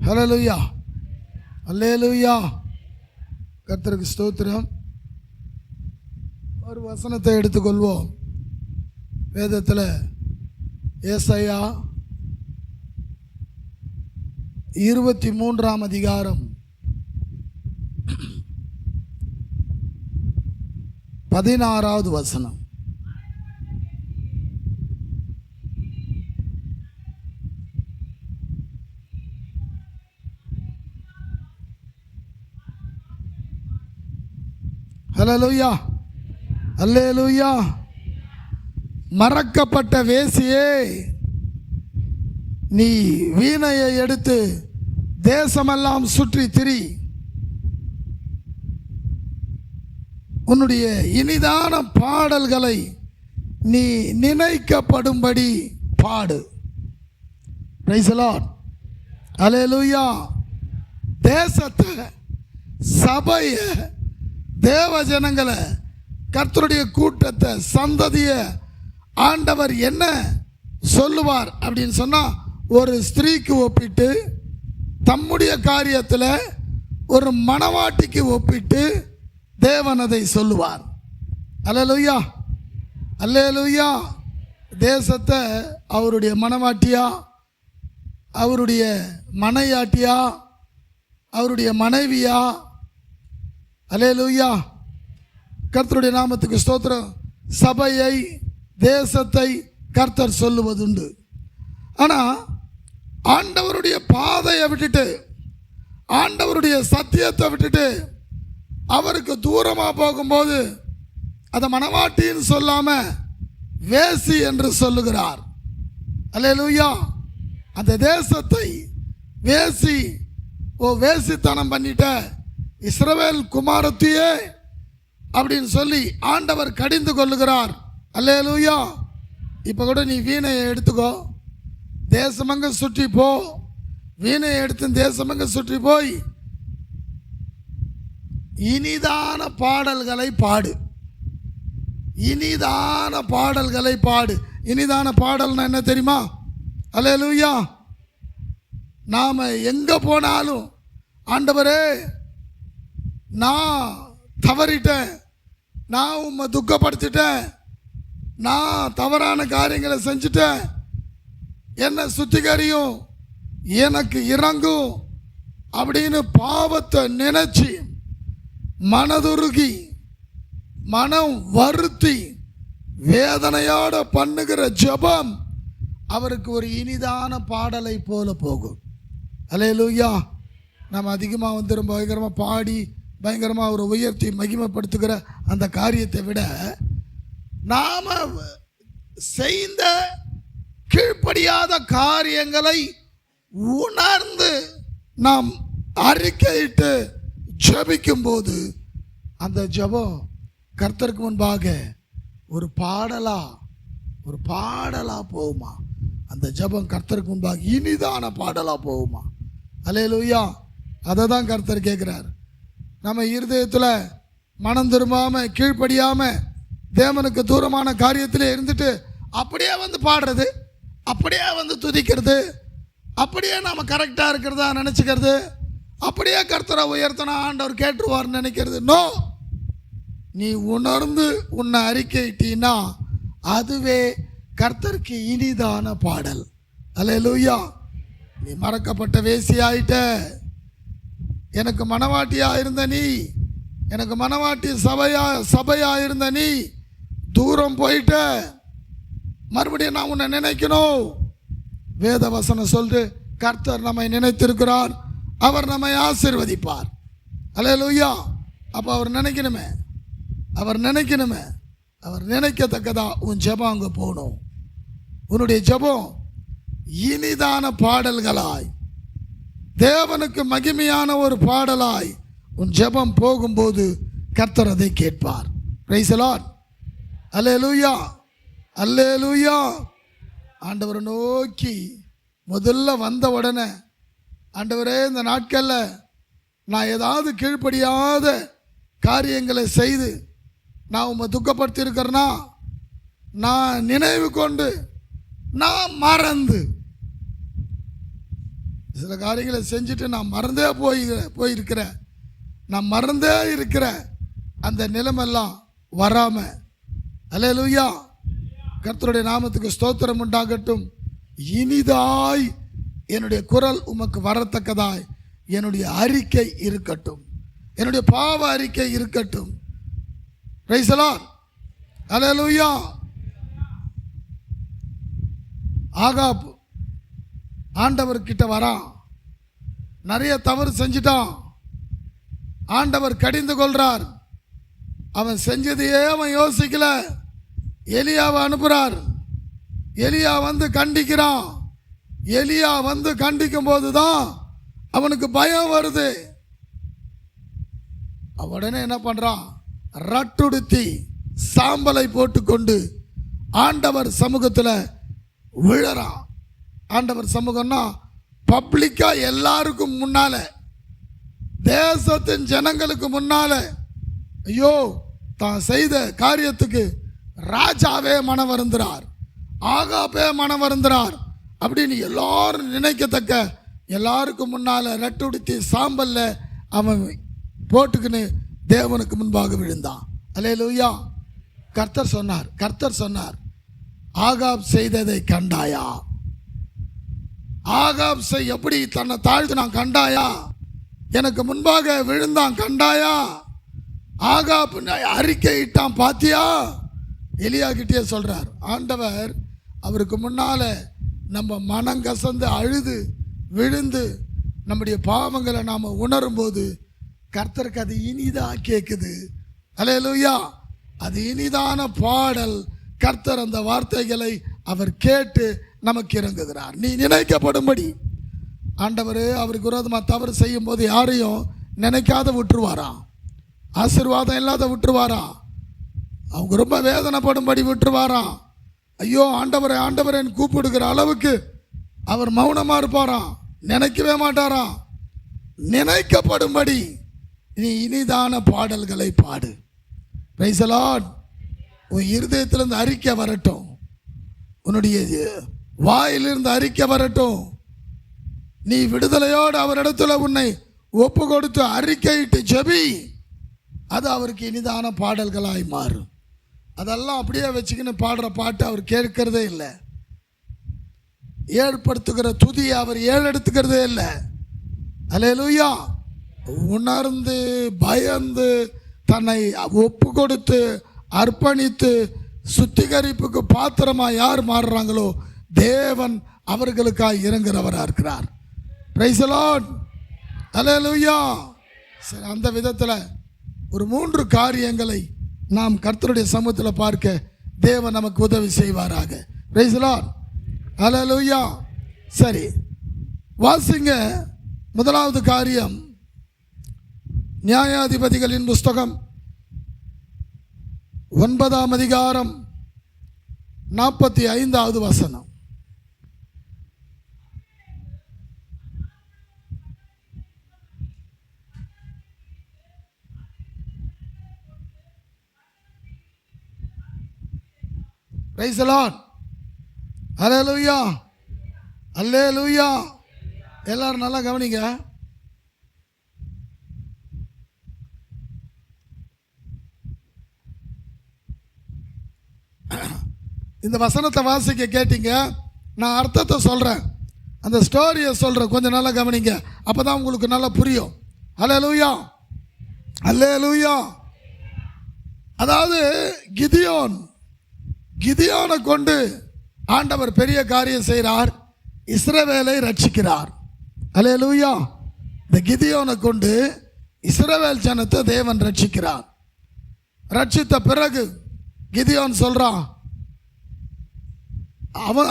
ஹல்லேலூயா, அல்லேலூயா. கர்த்தருக்கு ஸ்தோத்திரம். ஒரு வசனத்தை எடுத்துக்கொள்வோம். வேதத்தில் ஏசாயா 23ஆம் அதிகாரம் 16வது வசனம். ஹல்லேலூயா, அல்லேலூயா. மறக்கப்பட்ட வேசியே, நீ வீணையை எடுத்து தேசமெல்லாம் சுற்றி திரி, உன்னுடைய இனிதான பாடல்களை நீ நினைக்கப்படும்படி பாடு. பிரைஸ் தி லார்ட், அல்லேலூயா. தேசத்தை, சபையை, தேவ ஜனங்களை, கர்த்தருடைய கூட்டத்தை, சந்ததியை ஆண்டவர் என்ன சொல்லுவார் அப்படின்னு சொன்னால், ஒரு ஸ்திரீக்கு ஒப்பிட்டு, தம்முடைய காரியத்தில் ஒரு மணவாட்டிக்கு ஒப்பிட்டு தேவன் அதை சொல்லுவார். அல்லேலூயா, அல்லேலூயா. தேசத்தை அவருடைய மணவாட்டியா, அவருடைய மனையாட்டியா, அவருடைய மனைவியா. அல்லேலூயா, கர்த்தருடைய நாமத்துக்கு ஸ்தோத்திரம். சபையை, தேசத்தை கர்த்தர் சொல்லுவதுண்டு. ஆனால் ஆண்டவருடைய பாதையை விட்டுட்டு, ஆண்டவருடைய சத்தியத்தை விட்டுட்டு அவருக்கு தூரமாக போகும்போது அதை மணவாட்டின்னு சொல்லாமல் வேசி என்று சொல்லுகிறார். அல்லேலூயா. அந்த தேசத்தை வேசி, ஓ வேசித்தனம் பண்ணிட்ட இஸ்ரவேல் குமாரத்தியே அப்படின்னு சொல்லி ஆண்டவர் கடிந்து கொள்ளுகிறார். அல்லேலூயா. இப்போ கூட நீ வீணையை எடுத்துக்கோ, தேசமங்க சுற்றி போ. வீணையை எடுத்து தேசமங்க சுற்றி போய் இனிதான பாடல்களை பாடு, இனிதான பாடல்களை பாடு. இனிதான பாடல்னா என்ன தெரியுமா? அல்லேலூயா. நாம் எங்கே போனாலும், ஆண்டவரே நான் தவறிட்டேன், நான் உம்மை துக்கப்படுத்திட்டேன், நான் தவறான காரியங்களை செஞ்சுட்டேன், என்னை சுத்திகரியும், எனக்கு இறங்கும் அப்படின்னு பாவத்தை நினைச்சு மனதுருகி, மனம் வருத்தி, வேதனையோட பண்ணுகிற ஜெபம் அவருக்கு ஒரு இனிதான பாடலை போல போகும். அல்லேலூயா. நம்ம அதிகமாக வந்து ரொம்ப பயங்கரமாக பாடி பயங்கரமாக ஒரு உயர்த்தி மகிமைப்படுத்துகிற அந்த காரியத்தை விட, நாம் செய்த கீழ்ப்படியாத காரியங்களை உணர்ந்து நாம் அறிக்கையிட்டு ஜெபிக்கும் போது அந்த ஜெபம் கர்த்தருக்கு முன்பாக ஒரு பாடலா போகுமா? அந்த ஜெபம் கர்த்தருக்கு முன்பாக இனிதான பாடலா போகுமா? அல்லேலூயா. அதை தான் கர்த்தர் கேட்குறார். நம்ம இருதயத்தில் மனம் திரும்பாமல், கீழ்ப்படியாமல், தேவனுக்கு தூரமான காரியத்தில் இருந்துட்டு அப்படியே வந்து பாடுறது, அப்படியே வந்து துதிக்கிறது, அப்படியே நாம் கரெக்டாக இருக்கிறதா நினச்சிக்கிறது, அப்படியே கர்த்தரை உயர்த்தனா ஆண்டவர் கேட்டுருவார்னு நினைக்கிறது. நோ, நீ உணர்ந்து உன்னை அறிக்கையிட்டீன்னா அதுவே கர்த்தருக்கு இனிதான பாடல். அல்லேலூயா. நீ மறக்கப்பட்ட வேசி ஆயிட்ட. எனக்கு மணவாட்டியா இருந்த நீ, எனக்கு மணவாட்டி சபையா இருந்த நீ தூரம் போயிட்ட. மறுபடியும் நான் உன்னை நினைக்கணும். வேத வசனம் சொல்று, கர்த்தர் நம்மை நினைத்திருக்கிறார், அவர் நம்மை ஆசீர்வதிப்பார். அல்லேலூயா. அப்போ அவர் நினைக்கணுமே, அவர் நினைக்கத்தக்கதா உன் ஜெபம் அங்கே போகணும். உன்னுடைய ஜெபம் இனிதான பாடல்களாய், தேவனுக்கு மகிமையான ஒரு பாடலாய் உன் ஜெபம் போகும்போது கர்த்தர் அதை கேட்பார். பிரைஸ் தி லார்ட், அல்லேலூயா, அல்லேலூயா. ஆண்டவரை நோக்கி முதல்ல வந்த உடனே, ஆண்டவரே இந்த நாட்களில் நான் ஏதாவது கீழ்ப்படியாத காரியங்களை செய்து நான் உம்மை துக்கப்படுத்தி இருக்கிறேன்னா, நான் நினைவு கொண்டு, நான் மறந்து சில காரியங்களை செஞ்சுட்டு நான் மறந்தே போயிருக்கிறேன். நான் மறந்தே இருக்கிறேன். அந்த நிலைமெல்லாம் வராமல், அல்லேலூயா, கர்த்தருடைய நாமத்துக்கு ஸ்தோத்திரம் உண்டாகட்டும். இனிதாய் என்னுடைய குரல் உமக்கு வரத்தக்கதாய் என்னுடைய அறிக்கை இருக்கட்டும், என்னுடைய பாவ அறிக்கை இருக்கட்டும். Price the Lord, hallelujah. Ahab ஆண்டவர்கிட்ட வரான், நிறைய தவறு செஞ்சிட்டான். ஆண்டவர் கடிந்து கொள்றார். அவன் செஞ்சதையே அவன் யோசிக்கல. எலியாவை அனுப்புறார். எலியா வந்து கண்டிக்கிறான். எலியா வந்து கண்டிக்கும் போதுதான் அவனுக்கு பயம் வருது. உடனே என்ன பண்றான்? ரட்டுடுத்தி சாம்பலை போட்டுக்கொண்டு ஆண்டவர் சமூகத்தில் விழறான். ஆண்டவர் சமூகம்னா பப்ளிக்கா எல்லாருக்கும் முன்னால, தேசத்தின் ஜனங்களுக்கு முன்னால, ஐயோ தான் செய்த காரியத்துக்கு ராஜாவே மனம் வருந்துறார், ஆகாபே மனம் வருந்துறார் அப்படின்னு எல்லாரும் நினைக்கத்தக்க எல்லாருக்கும் முன்னால ரட்டுடுத்தி சாம்பல்ல அவன் போட்டுக்கின்னு தேவனுக்கு முன்பாக விழுந்தான். அல்லேலூயா. கர்த்தர் சொன்னார், ஆகாப் செய்ததை கண்டாயா? ஆகாப் எப்படி தன்னை தாழ்த்து நான் கண்டாயா? எனக்கு முன்பாக விழுந்தான் கண்டாயா? ஆகாப் அறிக்கையிட்டான் பாத்தியா? எலியா கிட்டே சொல்றார். ஆண்டவர் அவருக்கு முன்னால நம்ம மனம் கசந்து அழுது விழுந்து நம்முடைய பாவங்களை நாம உணரும் போது கர்த்தருக்கு அது இனிதா கேட்குது. அல்லேலூயா. அது இனிதான பாடல். கர்த்தர் அந்த வார்த்தைகளை அவர் கேட்டு நமக்கு இறங்குகிறார். நீ நினைக்கப்படும்படி ஆண்டவர் அவருக்கு விரோதமாக தவறு செய்யும் போது யாரையும் நினைக்காத விட்டுருவாராம், ஆசீர்வாதம் இல்லாத விட்டுருவாராம், அவங்க ரொம்ப வேதனைப்படும்படி விட்டுருவாராம். ஐயோ ஆண்டவரை ஆண்டவரேன்னு கூப்பிடுகிற அளவுக்கு அவர் மௌனமாக இருப்பாராம், நினைக்கவே மாட்டாராம். நினைக்கப்படும்படி நீ இனிதான பாடல்களை பாடு. Price the Lord. உன் இருதயத்திலிருந்து அறிக்கை வரட்டும், உன்னுடைய வாயிலிருந்து அறிக்கை வரட்டும். நீ விடுதலையோடு அவரிடத்துல உன்னை ஒப்பு கொடுத்து அறிக்கையிட்டு ஜெபி, அது அவருக்கு இனிதான பாடல்களாய் மாறும். அதெல்லாம் அப்படியே வச்சுக்கின்னு பாடுற பாட்டு அவர் கேட்கறதே இல்லை. ஏற்படுத்துகிற துதியை அவர் ஏறெடுத்துக்கிறதே இல்லை. அல்லேலூயா. உணர்ந்து பயந்து தன்னை ஒப்பு கொடுத்து அர்ப்பணித்து சுத்திகரிப்புக்கு பாத்திரமா யார் மாறுறாங்களோ தேவன் அவர்களுக்காக இறங்குறவராக இருக்கிறார். Praise the Lord. அல்லேலூயா. சரி, அந்த விதத்தில் ஒரு 3 காரியங்களை நாம் கர்த்தருடைய சமூகத்தில் பார்க்க தேவன் நமக்கு உதவி செய்வாராக. Praise the Lord. அல்லேலூயா. சரி, வாசிங்க. முதலாவது காரியம் நியாயாதிபதிகளின் புஸ்தகம் 9ஆம் அதிகாரம் 45வது வசனம். Praise the Lord. அல்லேலூயா. அல்லேலூயா. எல்லாரும் நல்லா கவனிங்க. இந்த வசனத்தை வாசிக்க கேட்டீங்க, நான் அர்த்தத்தை சொல்கிறேன், அந்த ஸ்டோரியை சொல்கிறேன், கொஞ்சம் நல்லா கவனிங்க, அப்போ தான் உங்களுக்கு நல்லா புரியும். அல்லேலூயா. அல்லேலூயா. அதாவது கிதியோனை கொண்டு ஆண்டவர் பெரிய காரியம் செய்கிறார், இஸ்ரவேலை ரட்சிக்கிறார். அல்லேலூயா. இந்த கிதியோனை கொண்டு இஸ்ரவேல் ஜனத்தை தேவன் ரட்சிக்கிறார். ரட்சித்த பிறகு கிதியோன் சொல்கிறான்,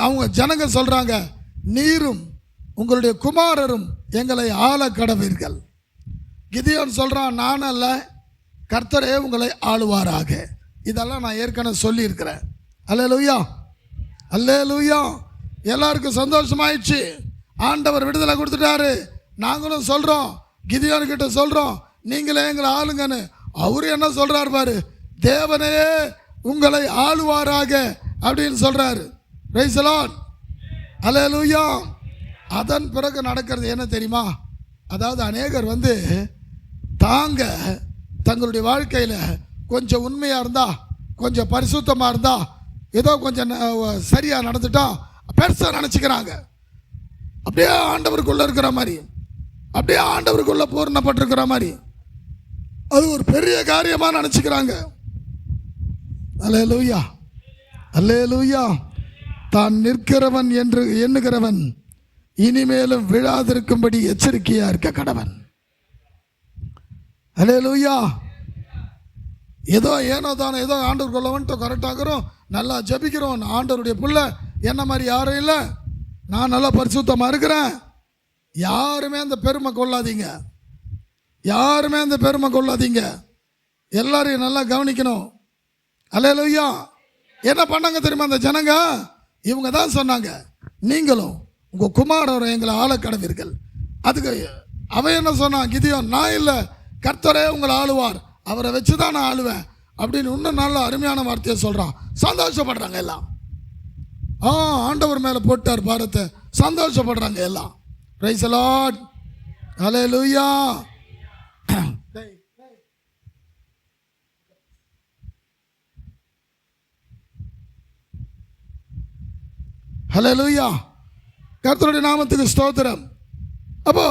அவங்க ஜனங்க சொல்றாங்க, நீரும் உங்களுடைய குமாரரும் எங்களை ஆள கடவீர்கள். கிதியோன் சொல்றான், நான் அல்ல, கர்த்தரே உங்களை ஆளுவாராக. இதெல்லாம் நான் ஏற்கனவே சொல்லி இருக்கிறேன். அல்லேலூயா. அல்லேலூயா. எல்லாருக்கும் சந்தோஷமாயிடுச்சு. ஆண்டவர் விடுதலை கொடுத்துட்டாரு. நாங்களும் சொல்றோம், கிதியோன் கிட்ட சொல்றோம், நீங்களே எங்களை ஆளுங்கன்னு. அவரு என்ன சொல்றாரு பாரு, தேவனே உங்களை ஆளுவாராக அப்படின்னு சொல்றாரு. Praise the Lord. அல்லேலூயா. அதன் பிறகு நடக்கிறது என்ன தெரியுமா? அதாவது அநேகர் தங்களுடைய வாழ்க்கையில் கொஞ்சம் உண்மையாக இருந்தா, கொஞ்சம் பரிசுத்தமாக இருந்தா, ஏதோ கொஞ்சம் சரியாக நடந்துட்டா பெருசாக நினச்சிக்கிறாங்க. அப்படியே ஆண்டவருக்குள்ளே இருக்கிற மாதிரி, அப்படியே ஆண்டவருக்குள்ளே பூர்ணப்பட்டிருக்கிற மாதிரி அது ஒரு பெரிய காரியமாக நினச்சிக்கிறாங்க. அல்லேலூயா, அல்லேலூயா. தான் நிற்கிறவன் என்று எண்ணுகிறவன் இனிமேலும் விழாதிருக்கும்படி எச்சரிக்கையா இருக்க கடவன். அல்லேலூயா. ஏதோ ஏனோ தானே ஏதோ ஆண்டவருக்குள்ள வந்துட்டு கரெக்டாகிறோம், நல்லா ஜபிக்கிறோம், ஆண்டவருடைய பிள்ளை என்ன மாதிரி யாரும் இல்லை, நான் நல்லா பரிசுத்தமாக இருக்கிறேன். யாருமே அந்த பெருமை கொள்ளாதீங்க, யாருமே அந்த பெருமை கொள்ளாதீங்க. எல்லாரையும் நல்லா கவனிக்கணும். அல்லேலூயா. என்ன பண்ணாங்க தெரியுமா அந்த ஜனங்க? இவங்க தான் சொன்னாங்க, நீங்களும் உங்கள் குமாரரை எங்களை ஆள கடவீர்கள். அதுக்கு அவன் என்ன சொன்னான்? கிதியோன், நான் இல்லை, கர்த்தரே உங்களை ஆளுவார், அவரை வச்சு தான் நான் ஆளுவேன் அப்படின்னு இன்னும் நல்ல அருமையான வார்த்தையை சொல்கிறான். சந்தோஷப்படுறாங்க எல்லாம். ஆண்டவர் மேலே போட்டார் பாரத்தை, சந்தோஷப்படுறாங்க எல்லாம். Praise the Lord. அல்லேலூயா. ஹல்லேலூயா. கர்த்தருடைய நாமத்துக்கு ஸ்தோத்திரம். அப்போ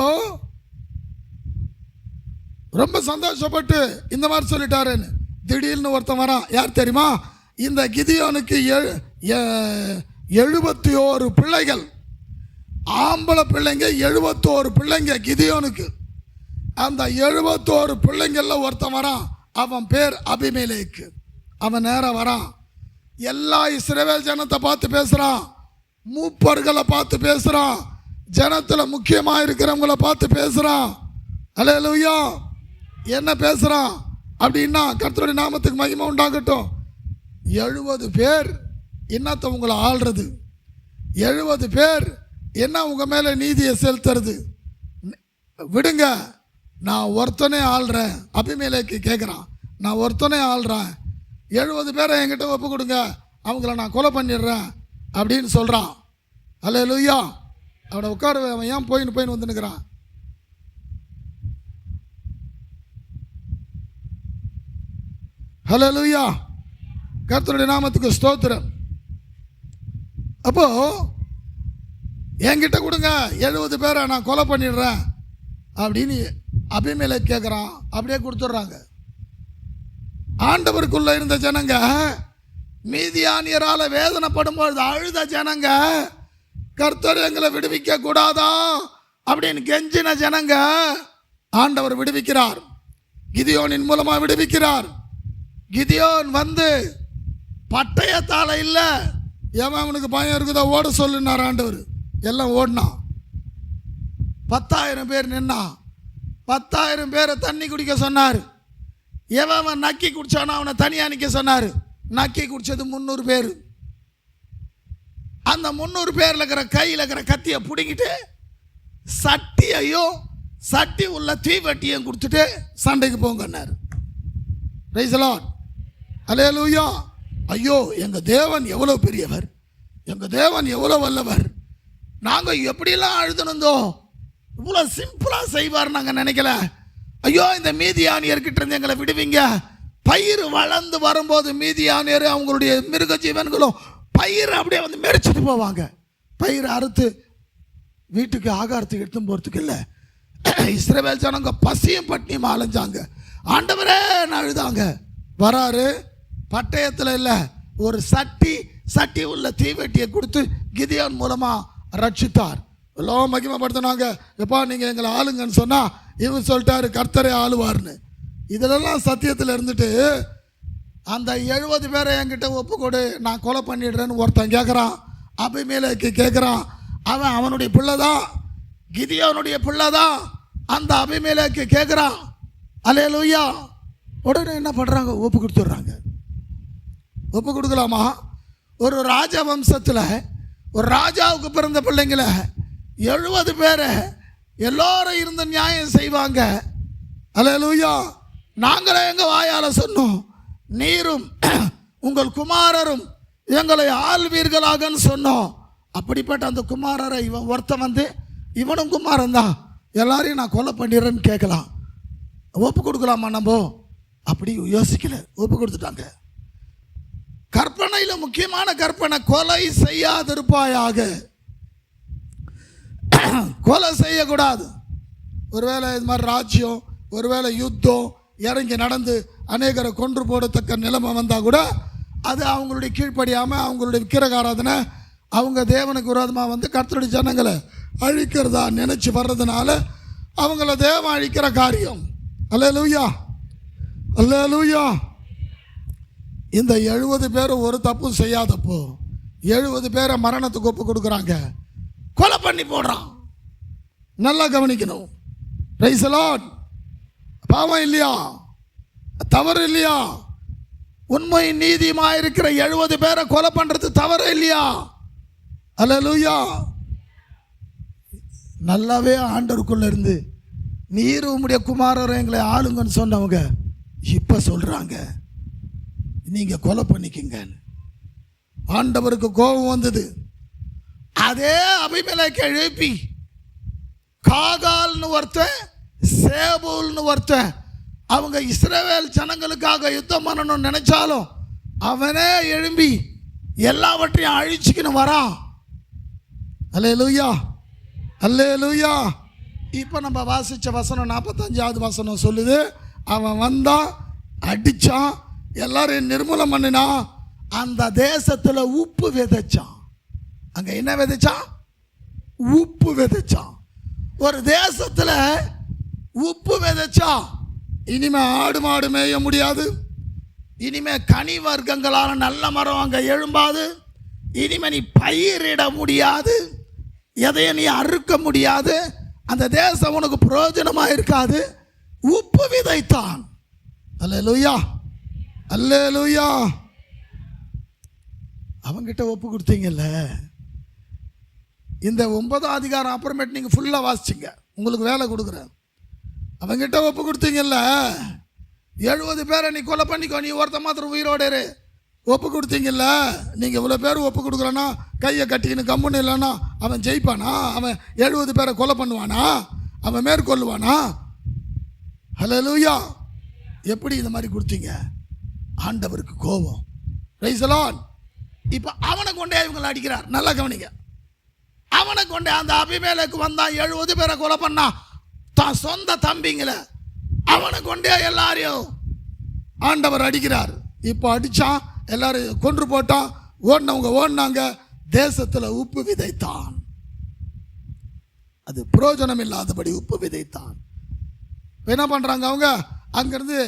ரொம்ப சந்தோஷப்பட்டு இந்த மாதிரி சொல்லிட்டாருன்னு திடீர்னு ஒருத்தன் வரான். யார் தெரியுமா? இந்த கிதியோனுக்கு 71 பிள்ளைகள், ஆம்பளை பிள்ளைங்க 71 பிள்ளைங்க கிதியோனுக்கு. அந்த 71 பிள்ளைங்கள்ல ஒருத்தன் வரான், அவன் பேர் அபிமெலேக்கு. அவன் நேரம் வரான், எல்லா இஸ்ரவேல் ஜனத்தை பார்த்து பேசுறான், மூப்பர்களை பார்த்து பேசுறான், ஜனத்தில் முக்கியமாக இருக்கிறவங்களை பார்த்து பேசுறான். அல்லேலூயா. என்ன பேசுறான் அப்படின்னா, கர்த்தருடைய நாமத்துக்கு மகிமை உண்டாகட்டும். 70 பேர் என்னத்த உங்களை ஆள்றது, 70 பேர் என்ன உங்க மேல நீதியை செலுத்துறது, விடுங்க, நான் ஒருத்தனே ஆள்றேன். அபிமெலேக்கு கேட்குறான், நான் ஒருத்தனே ஆள்றேன், 70 பேரை என்கிட்ட ஒப்பு கொடுங்க, அவங்கள நான் கொலை பண்ணிடுறேன் அப்படின்னு சொல்கிறான். அல்லேலூயா. அவனை உட்கார, அவன் ஏன் போயின்னு வந்துன்னுக்கிறான்? அல்லேலூயா. கர்த்தருடைய நாமத்துக்கு ஸ்தோத்திரம். அப்போ என்கிட்ட கொடுங்க, 70 பேரை நான் கொலை பண்ணிடுறேன் அப்படின்னு அபிமெலேக்கு கேட்குறான். அப்படியே கொடுத்துட்றாங்க. ஆண்டவருக்குள்ள இருந்த ஜனங்க, மீதியானியரால வேதனைப்படும்போது அழுத ஜனங்க, கர்த்தர் எங்களை விடுவிக்க கூடாதா அப்படின்னு கெஞ்சின ஜனங்க, ஆண்டவர் விடுவிக்கிறார். கிதியோனின் மூலமா விடுவிக்கிறார். கிதியோன் பட்டயத்தால இல்ல, ஏன் அவனுக்கு பயம் இருக்குதோ ஓட சொல்லுனார் ஆண்டவர். எல்லாம் ஓடினான். 10,000 பேர் நின்னா, 10,000 பேரை தண்ணி குடிக்க சொன்னார். எவன் நக்கி குடிச்சானோ அவனை தனியா நிற்க சொன்னார். நக்கி குடிச்சது 300 பேர். அந்த 300 பேர்ல இருக்கிற கையில் இருக்கிற கத்தியை பிடிங்கிட்டு சட்டியையும் சட்டி உள்ள தீவட்டியும் கொடுத்துட்டு சண்டைக்கு போங்கன்னாரு. Price the Lord. அல்லேலூயா. ஐயோ, எங்க தேவன் எவ்வளவு பெரியவர், எங்க தேவன் எவ்வளவு வல்லவர், நாங்க எப்படிலாம் அழுதுனோம், இவ்வளவு சிம்பிளா செய்வார் நாங்க நினைக்கல. ஐயோ, இந்த மீதியானியர்கிட்ட இருந்து எங்களை விடுவீங்க. பயிர் வளர்ந்து வரும்போது மீதியானியர் அவங்களுடைய மிருக ஜீவன்களும் பயிர் அப்படியே மெரிச்சிட்டு போவாங்க. பயிர் அறுத்து வீட்டுக்கு ஆகாரத்துக்கு எடுத்து போறதுக்கு இல்லை. இஸ்ரவேல் ஜனங்க பசியும் பட்டினியும் அலைஞ்சாங்க. ஆண்டவரே அழுதாங்க. வராரு, பட்டயத்தில் இல்லை, ஒரு சட்டி உள்ள தீவெட்டியை கொடுத்து கிதியோன் மூலமா ரட்சித்தார். எல்லாம் மகிமைப்படுத்தினாங்க. எப்பா நீங்க எங்களை ஆளுங்கன்னு சொன்னா இவர் சொல்லிட்டாரு கர்த்தரே ஆளுவார்னு. இதெல்லாம் சத்தியத்தில் இருந்துட்டு அந்த 70 பேரை என்கிட்ட ஒப்பு கொடு, நான் கொலை பண்ணிடுறேன்னு ஒருத்தன் கேட்குறான். அபிமெலேக்கு கேட்குறான். அவனுடைய பிள்ளைதான், கிதியோனுடைய பிள்ளைதான். அந்த அபிமெலேக்கு கேட்குறான். அல்லேலூயா. உடனே என்ன பண்ணுறாங்க? ஒப்பு கொடுத்துட்றாங்க. ஒப்பு கொடுக்கலாமா? ஒரு ராஜ வம்சத்தில் ஒரு ராஜாவுக்கு பிறந்த பிள்ளைங்களை 70 பேரை எல்லாரும் இருந்து நியாயம் செய்வாங்க. அல்லேலூயா. நாங்களே எங்கள் வாயால் சொன்னோம், நீரும் உங்கள் குமாரரும் எங்களை ஆள்வீர்களாகன்னு சொன்னோம். அப்படிப்பட்ட அந்த குமாரரை இவன் ஒருத்தன் இவனும் குமாரன் தான், எல்லாரையும் நான் கொலை பண்ணிடுறேன்னு கேட்கலாம், ஒப்பு கொடுக்கலாமா நம்ம? அப்படி யோசிக்கல, ஒப்பு கொடுத்துட்டாங்க. கற்பனையில் முக்கியமான கற்பனை, கொலை செய்யாதிருப்பாயாக. கொலை செய்யக்கூடாது. ஒருவேளை இது மாதிரி ராஜ்யம், ஒருவேளை யுத்தம் இறங்கி நடந்து அநேகரை கொன்று போடத்தக்க நிலைமை வந்தால் கூட அது அவங்களுடைய கீழ்ப்படியாமல் அவங்களுடைய விக்கிரகாராதனை, அவங்க தேவனுக்கு விரோதமாக வந்து கர்த்தருடைய ஜனங்களை அழிக்கிறதா நினச்சி வர்றதுனால அவங்கள தேவன் அழிக்கிற காரியம். அல்லேலூயா, அல்லேலூயா. இந்த 70 பேர் ஒரு தப்பும் செய்யாதப்போ 70 பேரை மரணத்துக்கு ஒப்பு கொடுக்குறாங்க, கொலை பண்ணி போடுறான். நல்லா கவனிக்கணும். Price the Lord. பாவம் இல்லையா? தவறு இல்லையா? உண்மை நீதியுமாக இருக்கிற 70 பேரை கொலை பண்றது தவறு இல்லையா? அல்லேலூயா. நல்லாவே ஆண்டவருக்குள்ள இருந்து நீர் உம்முடைய குமாரரை எங்களை ஆளுங்கன்னு சொன்னவங்க இப்ப சொல்றாங்க நீங்க கொலை பண்ணிக்கிங்க. ஆண்டவருக்கு கோபம் வந்தது. அதே அபிமெலேக்கை எழுப்பி காகால்னு ஒருத்தன், சேபூல்னு ஒருத்தன், அவங்க இஸ்ரவேல் ஜனங்களுக்காக யுத்தம் பண்ணணும்னு நினைச்சாலும் அவனே எழும்பி எல்லாவற்றையும் அழிச்சுக்கின்னு வரான். அல்லேலூயா, அல்லேலூயா. இப்போ நம்ம வாசித்த வசனம் 45வது வசனம் சொல்லுது, அவன் வந்தான், அடித்தான், எல்லாரையும் நிர்மூலம் பண்ணினான். அந்த தேசத்தில் உப்பு விதைச்சான். அங்கே என்ன விதைச்சான்? உப்பு விதைச்சான். ஒரு தேசத்தில் உப்பு விதைச்சா இனிமே ஆடு மாடு மேய முடியாது, இனிமே கனி வர்க்கங்களான நல்ல மரம் அங்கே எழும்பாது, இனிமே நீ பயிரிட முடியாது, எதையும் நீ அறுக்க முடியாது, அந்த தேசம் உனக்கு பிரயோஜனமாக இருக்காது. உப்பு விதைத்தான். அல்லேலூயா, அல்லேலூயா. அவங்கிட்ட ஒப்பு கொடுத்தீங்கல்ல. இந்த 9ஆம் அதிகாரம் அப்புறமேட்டு நீங்கள் ஃபுல்லாக வாசிச்சிங்க, உங்களுக்கு வேலை கொடுக்குறேன். அவங்கிட்ட ஒப்பு கொடுத்தீங்கல்ல, 70 பேரை நீ கொலை பண்ணிக்கோ, நீ ஒருத்த மாத்திரம் உயிரோடு இரு. ஒப்பு கொடுத்தீங்கல்ல. நீங்கள் இவ்வளோ பேர் ஒப்பு கொடுக்குறேன்னா கையை கட்டிக்கின்னு கம்முன்னு இல்லைன்னா அவன் ஜெயிப்பானா? அவன் 70 பேரை கொலை பண்ணுவானா? அவன் மேற்கொள்ளுவானா? ஹல்லேலூயா. எப்படி இந்த மாதிரி கொடுத்தீங்க? ஆண்டவருக்கு கோபம். Price the Lord. இப்போ அவனை கொண்டே இவங்களை அடிக்கிறார். நல்லா கவனிங்க. அவனை கொண்டே அந்த அபிமெலேக்கு வந்தான், 70 பேரை கொலை பண்ணா, தான் சொந்த தம்பிங்களை அவனை கொண்டே எல்லாரையும் ஆண்டவர் அடிக்கிறார். இப்போ அடித்தான், எல்லாரும் கொன்று போட்டான், ஓடினவங்க ஓடினாங்க. தேசத்தில் உப்பு விதைத்தான். அது பிரயோஜனம் இல்லாதபடி உப்பு விதைத்தான். என்ன பண்ணுறாங்க அவங்க? அங்கேருந்து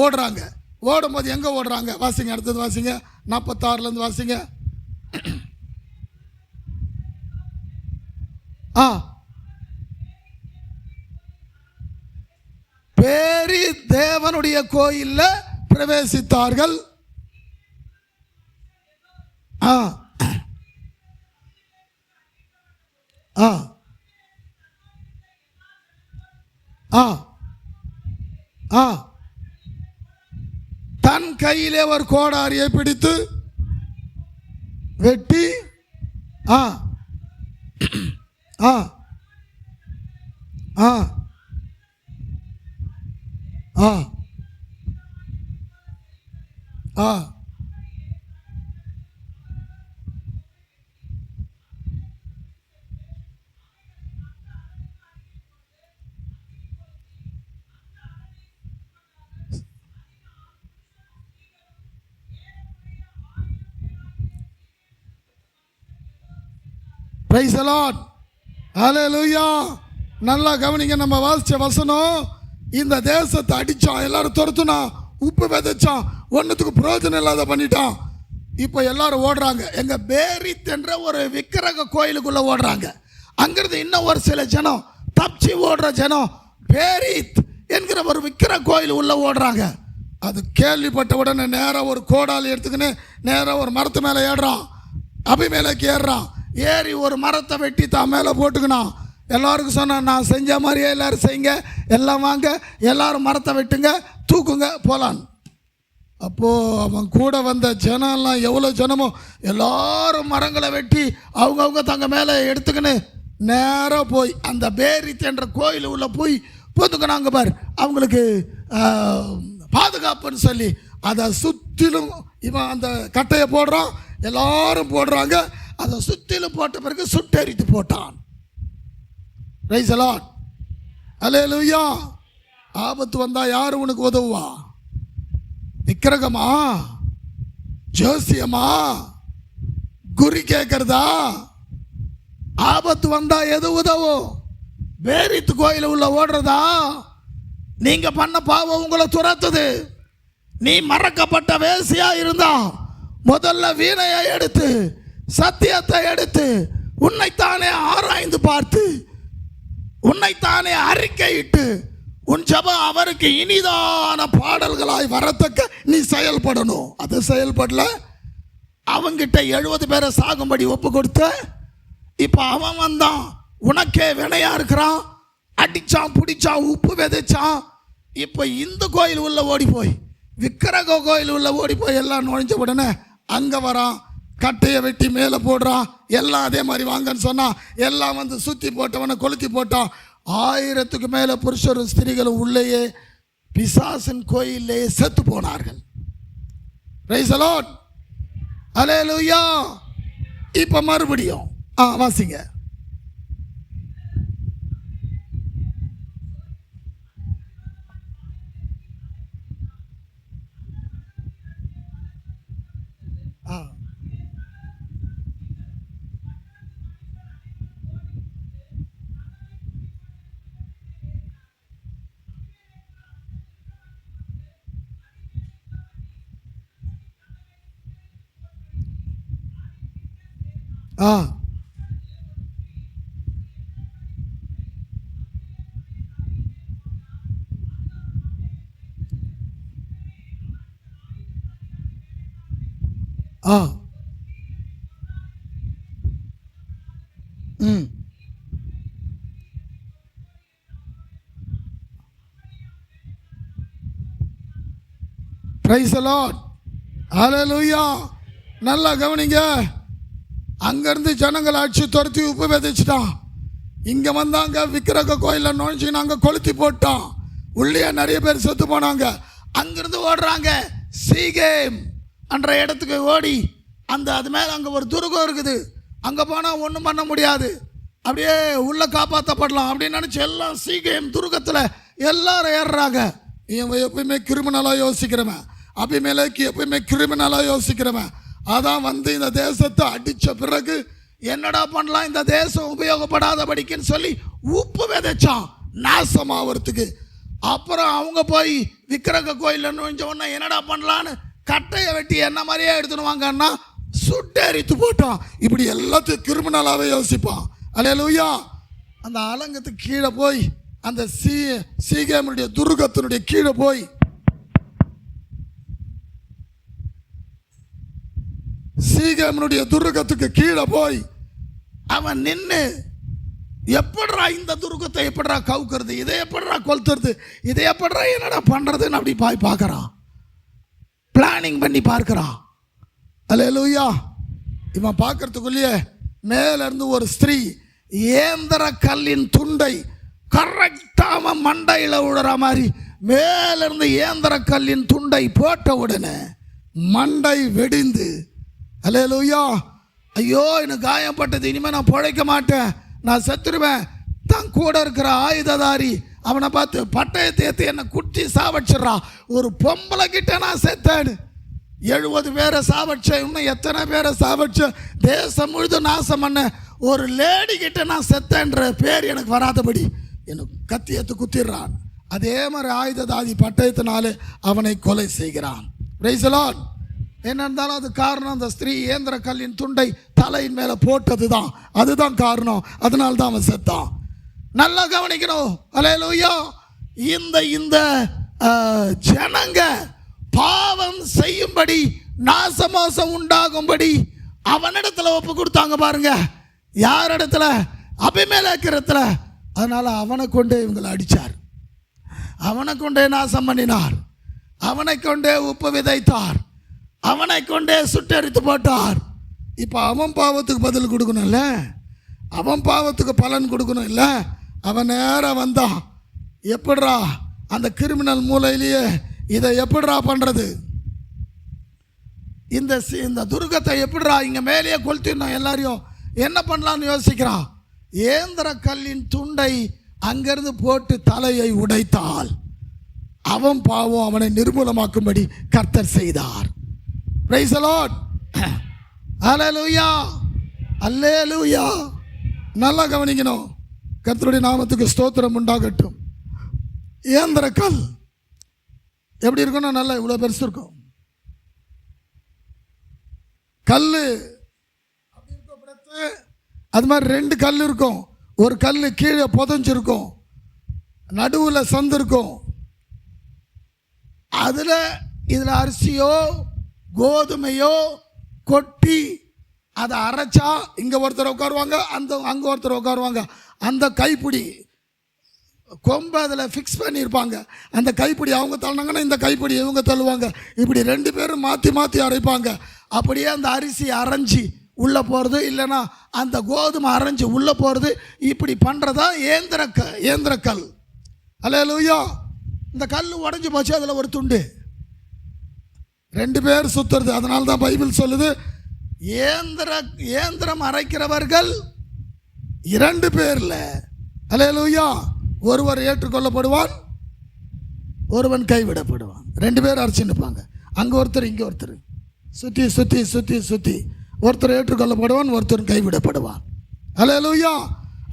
ஓடுறாங்க. ஓடும்போது எங்கே ஓடுறாங்க? வாசிங்க, அடுத்தது வாசிங்க, 46லேருந்து வாசிங்க. பேரி தேவனுடைய கோயிலில் பிரவேசித்தார்கள். தன் கையிலே ஒரு கோடாரியை பிடித்து வெட்டி பிரைஸ் தி லார்ட். ஹல்லேலூயா. நல்லா கவனிங்க. நம்ம வாசிச்ச வசனம், இந்த தேசத்தை அடிச்சான், எல்லாரும் துரத்துனா, உப்பு விதைச்சான், ஒன்றுத்துக்கு பிரயோஜனம் இல்லாத பண்ணிட்டான். இப்போ எல்லாரும் ஓடுறாங்க. எங்க பேரித் என்ற ஒரு விக்கிரக கோயிலுக்குள்ள ஓடுறாங்க. அங்கிருந்து இன்னும் ஒரு சில ஜனம் தப்பிச்சு ஓடுற ஜனம் பேரித் என்கிற ஒரு விக்கிரக கோயில் உள்ள ஓடுறாங்க. அது கேள்விப்பட்ட உடனே நேராக ஒரு கோடாலி எடுத்துக்கின்னு நேராக ஒரு மரத்து மேலே ஏறுறான். அபிமெலேக்கு ஏறுறான். ஏறி ஒரு மரத்தை வெட்டி தான் மேலே போட்டுக்கணும். எல்லாருக்கும் சொன்னான், நான் செஞ்ச மாதிரியே எல்லோரும் செய்யுங்க, எல்லாம் வாங்க, எல்லாரும் மரத்தை வெட்டுங்க, தூக்குங்க, போகலான்னு. அப்போது அவன் கூட வந்த ஜனம்லாம் எவ்வளோ ஜனமோ எல்லாரும் மரங்களை வெட்டி அவங்கவுங்க தங்க மேலே எடுத்துக்கின்னு நேராக போய் அந்த பேரித் என்ற கோயில் உள்ள போய் பொதுக்குனாங்க பார். அவங்களுக்கு பாதுகாப்புன்னு சொல்லி அதை சுற்றிலும் இவன் அந்த கட்டையை போடுறான், எல்லாரும் போடுறாங்க. அதை சுற்றிலும் போட்ட பிறகு சுட்டெரித்து போட்டான். பிரைஸ் தி லார்ட், அல்லேலூயா. ஆபத்து வந்தா யாரு உனக்கு உதவுவா? விக்கிரகமா, ஜோசியமா, குறி கேட்கறதா? ஆபத்து வந்தா எது உதவும்? பேரித்து கோயில உள்ள ஓடுறதா? நீங்க பண்ண பாவம் உங்களை துரத்துது. நீ மறக்கப்பட்ட வேசியா இருந்தா முதல்ல வீணையை எடுத்து சத்தியத்தை எடுத்து உன்னைத்தானே ஆராய்ந்து பார்த்து உன்னைத்தானே அறிக்கையிட்டு உன் ஜெபம் அவருக்கு இனிதான பாடல்களாய் வரத்தக்க நீ செயல்படணும். அது செயல்படல, அவங்கிட்ட 70 பேரை சாகும்படி ஒப்பு கொடுத்த. இப்போ அவன் வந்தான், உனக்கே வினையா இருக்கிறான், அடிச்சான், பிடிச்சான், உப்பு விதைச்சான். இப்போ இந்த கோயில் உள்ள ஓடி போய், விக்கிரக கோயில் உள்ள ஓடி போய் எல்லாம் நுழைஞ்ச உடனே அங்கே வரான், கட்டையை வெட்டி மேலே போடுறான். எல்லாம் அதே மாதிரி வாங்கன்னு சொன்னான். எல்லாம் வந்து சுற்றி போட்டவனை கொளுத்தி போட்டான். 1000க்கு மேலே புருஷரும் ஸ்திரீகளும் உள்ளேயே பிசாசின் கோயிலே செத்து போனார்கள். பிரைஸ் தி லார்ட், அல்லேலூயா. இப்போ மறுபடியும் வாசிங்க. பிரைஸ் தி லார்ட், ஹல்லேலூயா. நல்லா கவனிங்க. அங்கேருந்து ஜனங்கள் அடிச்சு துரத்தி உப்பு விதைச்சிட்டான். இங்கே வந்தாங்க, விக்கிரக கோயிலில் நுழைஞ்சி நாங்கள் கொளுத்தி போட்டோம். உள்ளே நிறைய பேர் செத்து போனாங்க. அங்கிருந்து ஓடுறாங்க சீகேம் என்ற இடத்துக்கு ஓடி, அது மேலே அங்கே ஒரு துருகம் இருக்குது, அங்கே போனால் ஒன்றும் பண்ண முடியாது, அப்படியே உள்ளே காப்பாற்றப்படலாம் அப்படின்னு நினச்சி எல்லாம் சீகேம் துருகத்தில் எல்லாரும் ஏறுறாங்க. இவன் எப்பயுமே கிரிமினலாக யோசிக்கிறவன், அபிமெலேக்கு எப்பயுமே கிரிமினலாக யோசிக்கிறவன். அதான் வந்து இந்த தேசத்தை அடித்த பிறகு என்னடா பண்ணலாம், இந்த தேசம் உபயோகப்படாதபடிக்குன்னு சொல்லி உப்பு விதைச்சான் நாசமாகறதுக்கு. அப்புறம் அவங்க போய் விக்கிரக கோயிலில் நுழைஞ்ச உடனே என்னடா பண்ணலான்னு கட்டையை வெட்டி என்ன மாதிரியே எடுத்துனுவாங்கன்னா சுட்டெரித்து போட்டான். இப்படி எல்லாத்தையும் கிரிமினலாகவே யோசிப்பான். அல்லேலூயா. அந்த அலங்கத்துக்கு கீழே போய் அந்த சீகேமுடைய துருகத்தினுடைய கீழே போய் சீகேமுடைய துருகத்துக்கு கீழே போய் அவன் நின்று எப்படா இந்த துருகத்தை எப்படா கவுக்கிறது, இதை எப்படா கொளுத்துறது, இதை எப்படா என்னடா பண்றதுன்னு அப்படி போய் பார்க்கறான், பிளானிங் பண்ணி பார்க்கறான். அல்லேலூயா. இவன் பார்க்கறதுக்குள்ளேயே மேல இருந்து ஒரு ஸ்திரீ ஏந்திர கல்லின் துண்டை கரெக்டாக மண்டையில் விடுற மாதிரி மேல இருந்து ஏந்திர கல்லின் துண்டை போட்ட உடனே மண்டை வெடிந்து, அல்லேலூயா, ஐயோ எனக்கு காயப்பட்டது, இனிமேல் நான் பிழைக்க மாட்டேன், நான் செத்துருவேன். தான் கூட இருக்கிற ஆயுததாரி அவனை பார்த்து பட்டயத்தை ஏற்றி என்னை குட்டி சாவடிச்சிட்றான். ஒரு பொம்பளை கிட்ட நான் செத்தேன்னு 70 பேரை சாவடிச்சேன், இன்னும் எத்தனை பேரை சாவடிச்சேன், தேசம் முழுதும் நாசம் பண்ண ஒரு லேடி கிட்ட நான் செத்தேன்ற பேர் எனக்கு வராதபடி எனக்கு கத்தி எடுத்து குத்திடுறான். அதே மாதிரி ஆயுததாரி பட்டயத்தினாலே அவனை கொலை செய்கிறான். Price the Lord. என்ன இருந்தாலும் அது காரணம், அந்த ஸ்திரீ ஏந்திர கல்லின் துண்டை தலையின் மேலே போட்டது தான், அதுதான் காரணம். அதனால தான் அவன் செத்தான். நல்லா கவனிக்கணும். அல்லேலூயா. இந்த ஜனங்க பாவம் செய்யும்படி நாசமோசம் உண்டாகும்படி அவனிடத்துல ஒப்பு கொடுத்தாங்க பாருங்க. யார் இடத்துல? அபிமெலேக்கு இடத்துல. அதனால அவனை கொண்டே இவங்களை அடித்தார், அவனை கொண்டே நாசம் பண்ணினார், அவனை கொண்டே உப்பு விதைத்தார், அவனை கொண்டே சுட்டெரித்து போட்டார். இப்போ அவன் பாவத்துக்கு பதில் கொடுக்கணும்ல. அவன் பாவத்துக்கு பலன் கொடுக்கணும் இல்லை, அவன் நேராக வந்தான். எப்படிரா அந்த கிரிமினல் மூலையிலேயே இதை எப்படிரா பண்ணுறது, இந்த துர்கத்தை எப்படிரா இங்கே மேலேயே கொளுத்திடணும், எல்லாரையும் என்ன பண்ணலான்னு யோசிக்கிறான். ஏந்திர கல்லின் துண்டை அங்கிருந்து போட்டு தலையை உடைத்தால் அவன் பாவம் அவனை நிர்மூலமாக்கும்படி கர்த்தர் செய்தார். Praise the Lord. அல்லேலூயா, அல்லேலூயா. நல்லா கவனிக்கணும். கர்த்தருடைய நாமத்துக்கு ஸ்தோத்திரம் உண்டாகட்டும். ஏந்திர கல் எப்படி இருக்குன்னா நல்லா இவ்வளோ பெருசு இருக்கும். கல் அப்படி இருக்கும், அது மாதிரி 2 கல் இருக்கும். ஒரு கல் கீழே புதஞ்சிருக்கும், நடுவில் சந்து இருக்கும். இதில் அரிசியோ கோதுமையோ கொட்டி அதை அரைச்சா இங்கே ஒருத்தர் உட்காருவாங்க, அங்கே ஒருத்தர் உட்காருவாங்க. அந்த கைப்பிடி கொம்பை அதில் ஃபிக்ஸ் பண்ணியிருப்பாங்க. அந்த கைப்பிடி அவங்க தள்ளினாங்கன்னா இந்த கைப்பிடி இவங்க தள்ளுவாங்க. இப்படி 2 பேரும் மாற்றி மாற்றி அரைப்பாங்க. அப்படியே அந்த அரிசி அரைஞ்சி உள்ளே போகிறது, இல்லைன்னா அந்த கோதுமை அரைஞ்சி உள்ளே போகிறது. இப்படி பண்ணுறதா ஏந்திர கல். அல்லேலூயா. இந்த கல் உடஞ்சி போச்சு, அதில் ஒரு துண்டு. 2 பேர் சுற்றுறது. அதனால தான் பைபிள் சொல்லுது, ஏந்திரம் அரைக்கிறவர்கள் 2 பேரில். அல்லேலூயா. ஒருவர் ஏற்றுக்கொள்ளப்படுவான், ஒருவன் கைவிடப்படுவான். 2 பேர் அரைச்சின்னுப்பாங்க. அங்கே ஒருத்தர் இங்கே ஒருத்தர், சுற்றி சுற்றி சுற்றி சுற்றி ஒருத்தர் ஏற்றுக்கொள்ளப்படுவான், ஒருத்தர் கைவிடப்படுவான். அல்லேலூயா.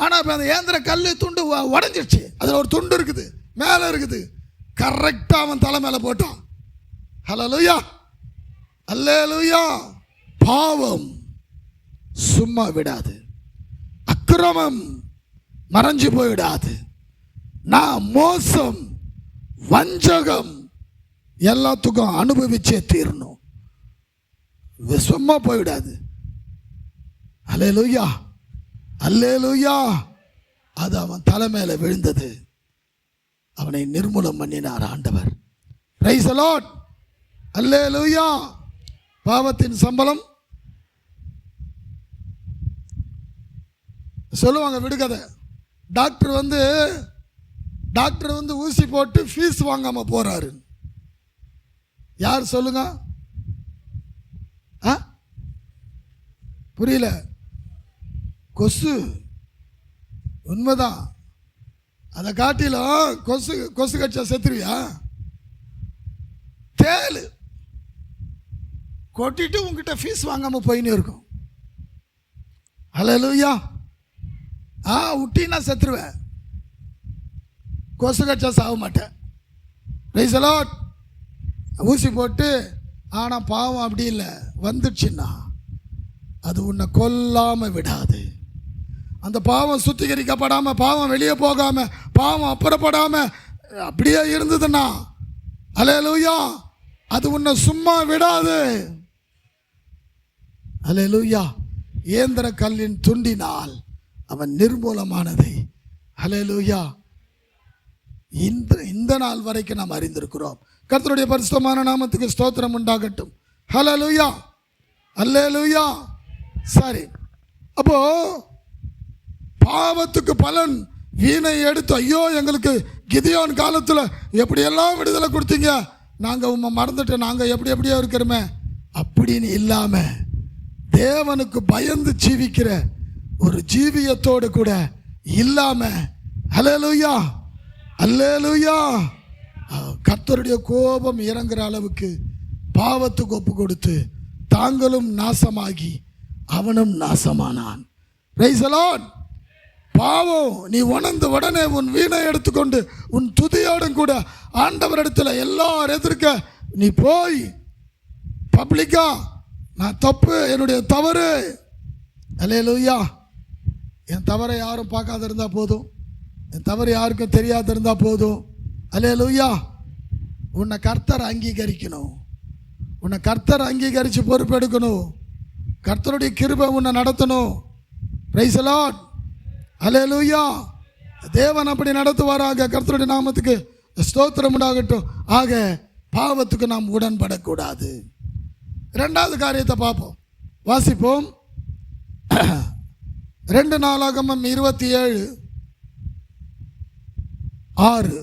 ஆனால் இப்போ அந்த ஏந்திர கல் துண்டு உடஞ்சிடுச்சு. அதில் ஒரு துண்டு இருக்குது, மேலே இருக்குது. கரெக்டாக அவன் தலை மேலே போட்டான். அல்லேலூயா, அல்லேலூயா. பாவம் சும்மா விடாது, அக்கிரமம் மறைஞ்சு போயிடாது. நான் மோசம் வஞ்சகம் எல்லாத்துக்கும் அனுபவிச்சே தீரணும், சும்மா போயிடாது. அல்லேலூயா, அல்லேலூயா. அது அவன் தலை மேலே விழுந்தது. அவனை நிர்மூலம் பண்ணினார் ஆண்டவர். Praise the Lord. அல்லேலூயா. பாவத்தின் சம்பளம் சொல்லுவாங்க விடுகதை. டாக்டர் வந்து ஊசி போட்டு ஃபீஸ் வாங்காம போறாரு. யார் சொல்லுங்க? புரியல. கொசு. உண்மைதான். அதை காட்டிலும் கொசு கட்சா செத்துருவியா? தேலு கொட்டிட்டு உங்ககிட்ட ஃபீஸ் வாங்காம போயின்னு இருக்கும். அல்லேலூயா. விட்டினா செத்துருவேன், கொசு கட்சா சாக மாட்டேன். Price the Lord. ஊசி போட்டு, ஆனால் பாவம் அப்படி இல்லை, வந்துடுச்சுன்னா அது உன்னை கொல்லாமல் விடாது. அந்த பாவம் சுத்திகரிக்கப்படாமல், பாவம் வெளியே போகாமல், பாவம் அப்புறப்படாமல் அப்படியே இருந்ததுன்னா, அல்லேலூயா, அது உன்னை சும்மா விடாது. அல்லேலூயா. ஏந்திர கல்லின் துண்டினால் அவன் நிர்மூலமானதை அல்லேலூயா இந்த நாள் வரைக்கும் நாம் அறிந்திருக்கிறோம். கர்த்தருடைய பரிசுத்தமான நாமத்துக்கு ஸ்தோத்திரம் உண்டாகட்டும். ஹல்லேலூயா, அல்லேலூயா. சரி, அப்போ பாவத்துக்கு பலன் வீணை எடுத்து, ஐயோ எங்களுக்கு கிதியோன் காலத்தில் எப்படியெல்லாம் விடுதலை கொடுத்தீங்க, நாங்கள் உண்மை மறந்துட்டு நாங்கள் எப்படியோ இருக்கிறோமே அப்படின்னு இல்லாமல் தேவனுக்கு பயந்து ஜீவிக்கிற ஒரு ஜீவியத்தோடு கூட இல்லாம, அல்லேலூயா, அல்லேலூயா, கர்த்தருடைய கோபம் இறங்குற அளவுக்கு பாவத்துக்கு ஒப்பு கொடுத்து தாங்களும் நாசமாகி அவனும் நாசமானான். Price the Lord. பாவம் நீ உணர்ந்து உடனே உன் வீணை எடுத்துக்கொண்டு உன் துதியோடும் கூட ஆண்டவரிடத்தில் எல்லார் எதிர்க்க நீ போய் பப்ளிக்கா, நான் தப்பு, என்னுடைய தவறு, அல்லேலூயா, என் தவறை யாரும் பார்க்காத இருந்தால் போதும், என் தவறு யாருக்கும் தெரியாத இருந்தால் போதும், அல்லேலூயா. உன்னை கர்த்தர் அங்கீகரிக்கணும், உன்னை கர்த்தர் அங்கீகரித்து பொறுப்பெடுக்கணும், கர்த்தருடைய கிருபை உன்னை நடத்தணும். பிரைஸ் தி லார்ட், அல்லேலூயா. தேவன் அப்படி நடத்துவாராக. கர்த்தருடைய நாமத்துக்கு ஸ்தோத்திரம் உண்டாகட்டும். ஆக பாவத்துக்கு நாம் உடன்படக்கூடாது. 2வது காரியத்தை பார்ப்போம், வாசிப்போம். 2 நாளாகமம் 27:6.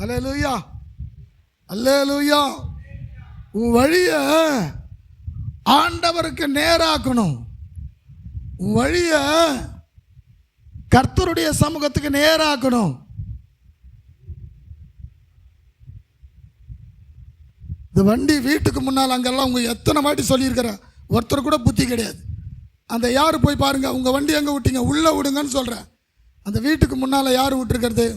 அல்லேலூயா, அல்லேலூயா. உன் வழிய ஆண்டவருக்கு நேராக்கணும். உன் வழிய கர்த்தருடைய சமூகத்துக்கு நேராக்கணும். இந்த வண்டி வீட்டுக்கு முன்னால் அங்கெல்லாம் உங்க எத்தனை வாட்டி சொல்லியிருக்கிற, ஒருத்தர் கூட புத்தி கிடையாது. அந்த யார் போய் பாருங்க, உங்க வண்டி எங்கே விட்டீங்க, உள்ளே விடுங்கன்னு சொல்கிறேன். அந்த வீட்டுக்கு முன்னால் யார் விட்டுருக்கிறது?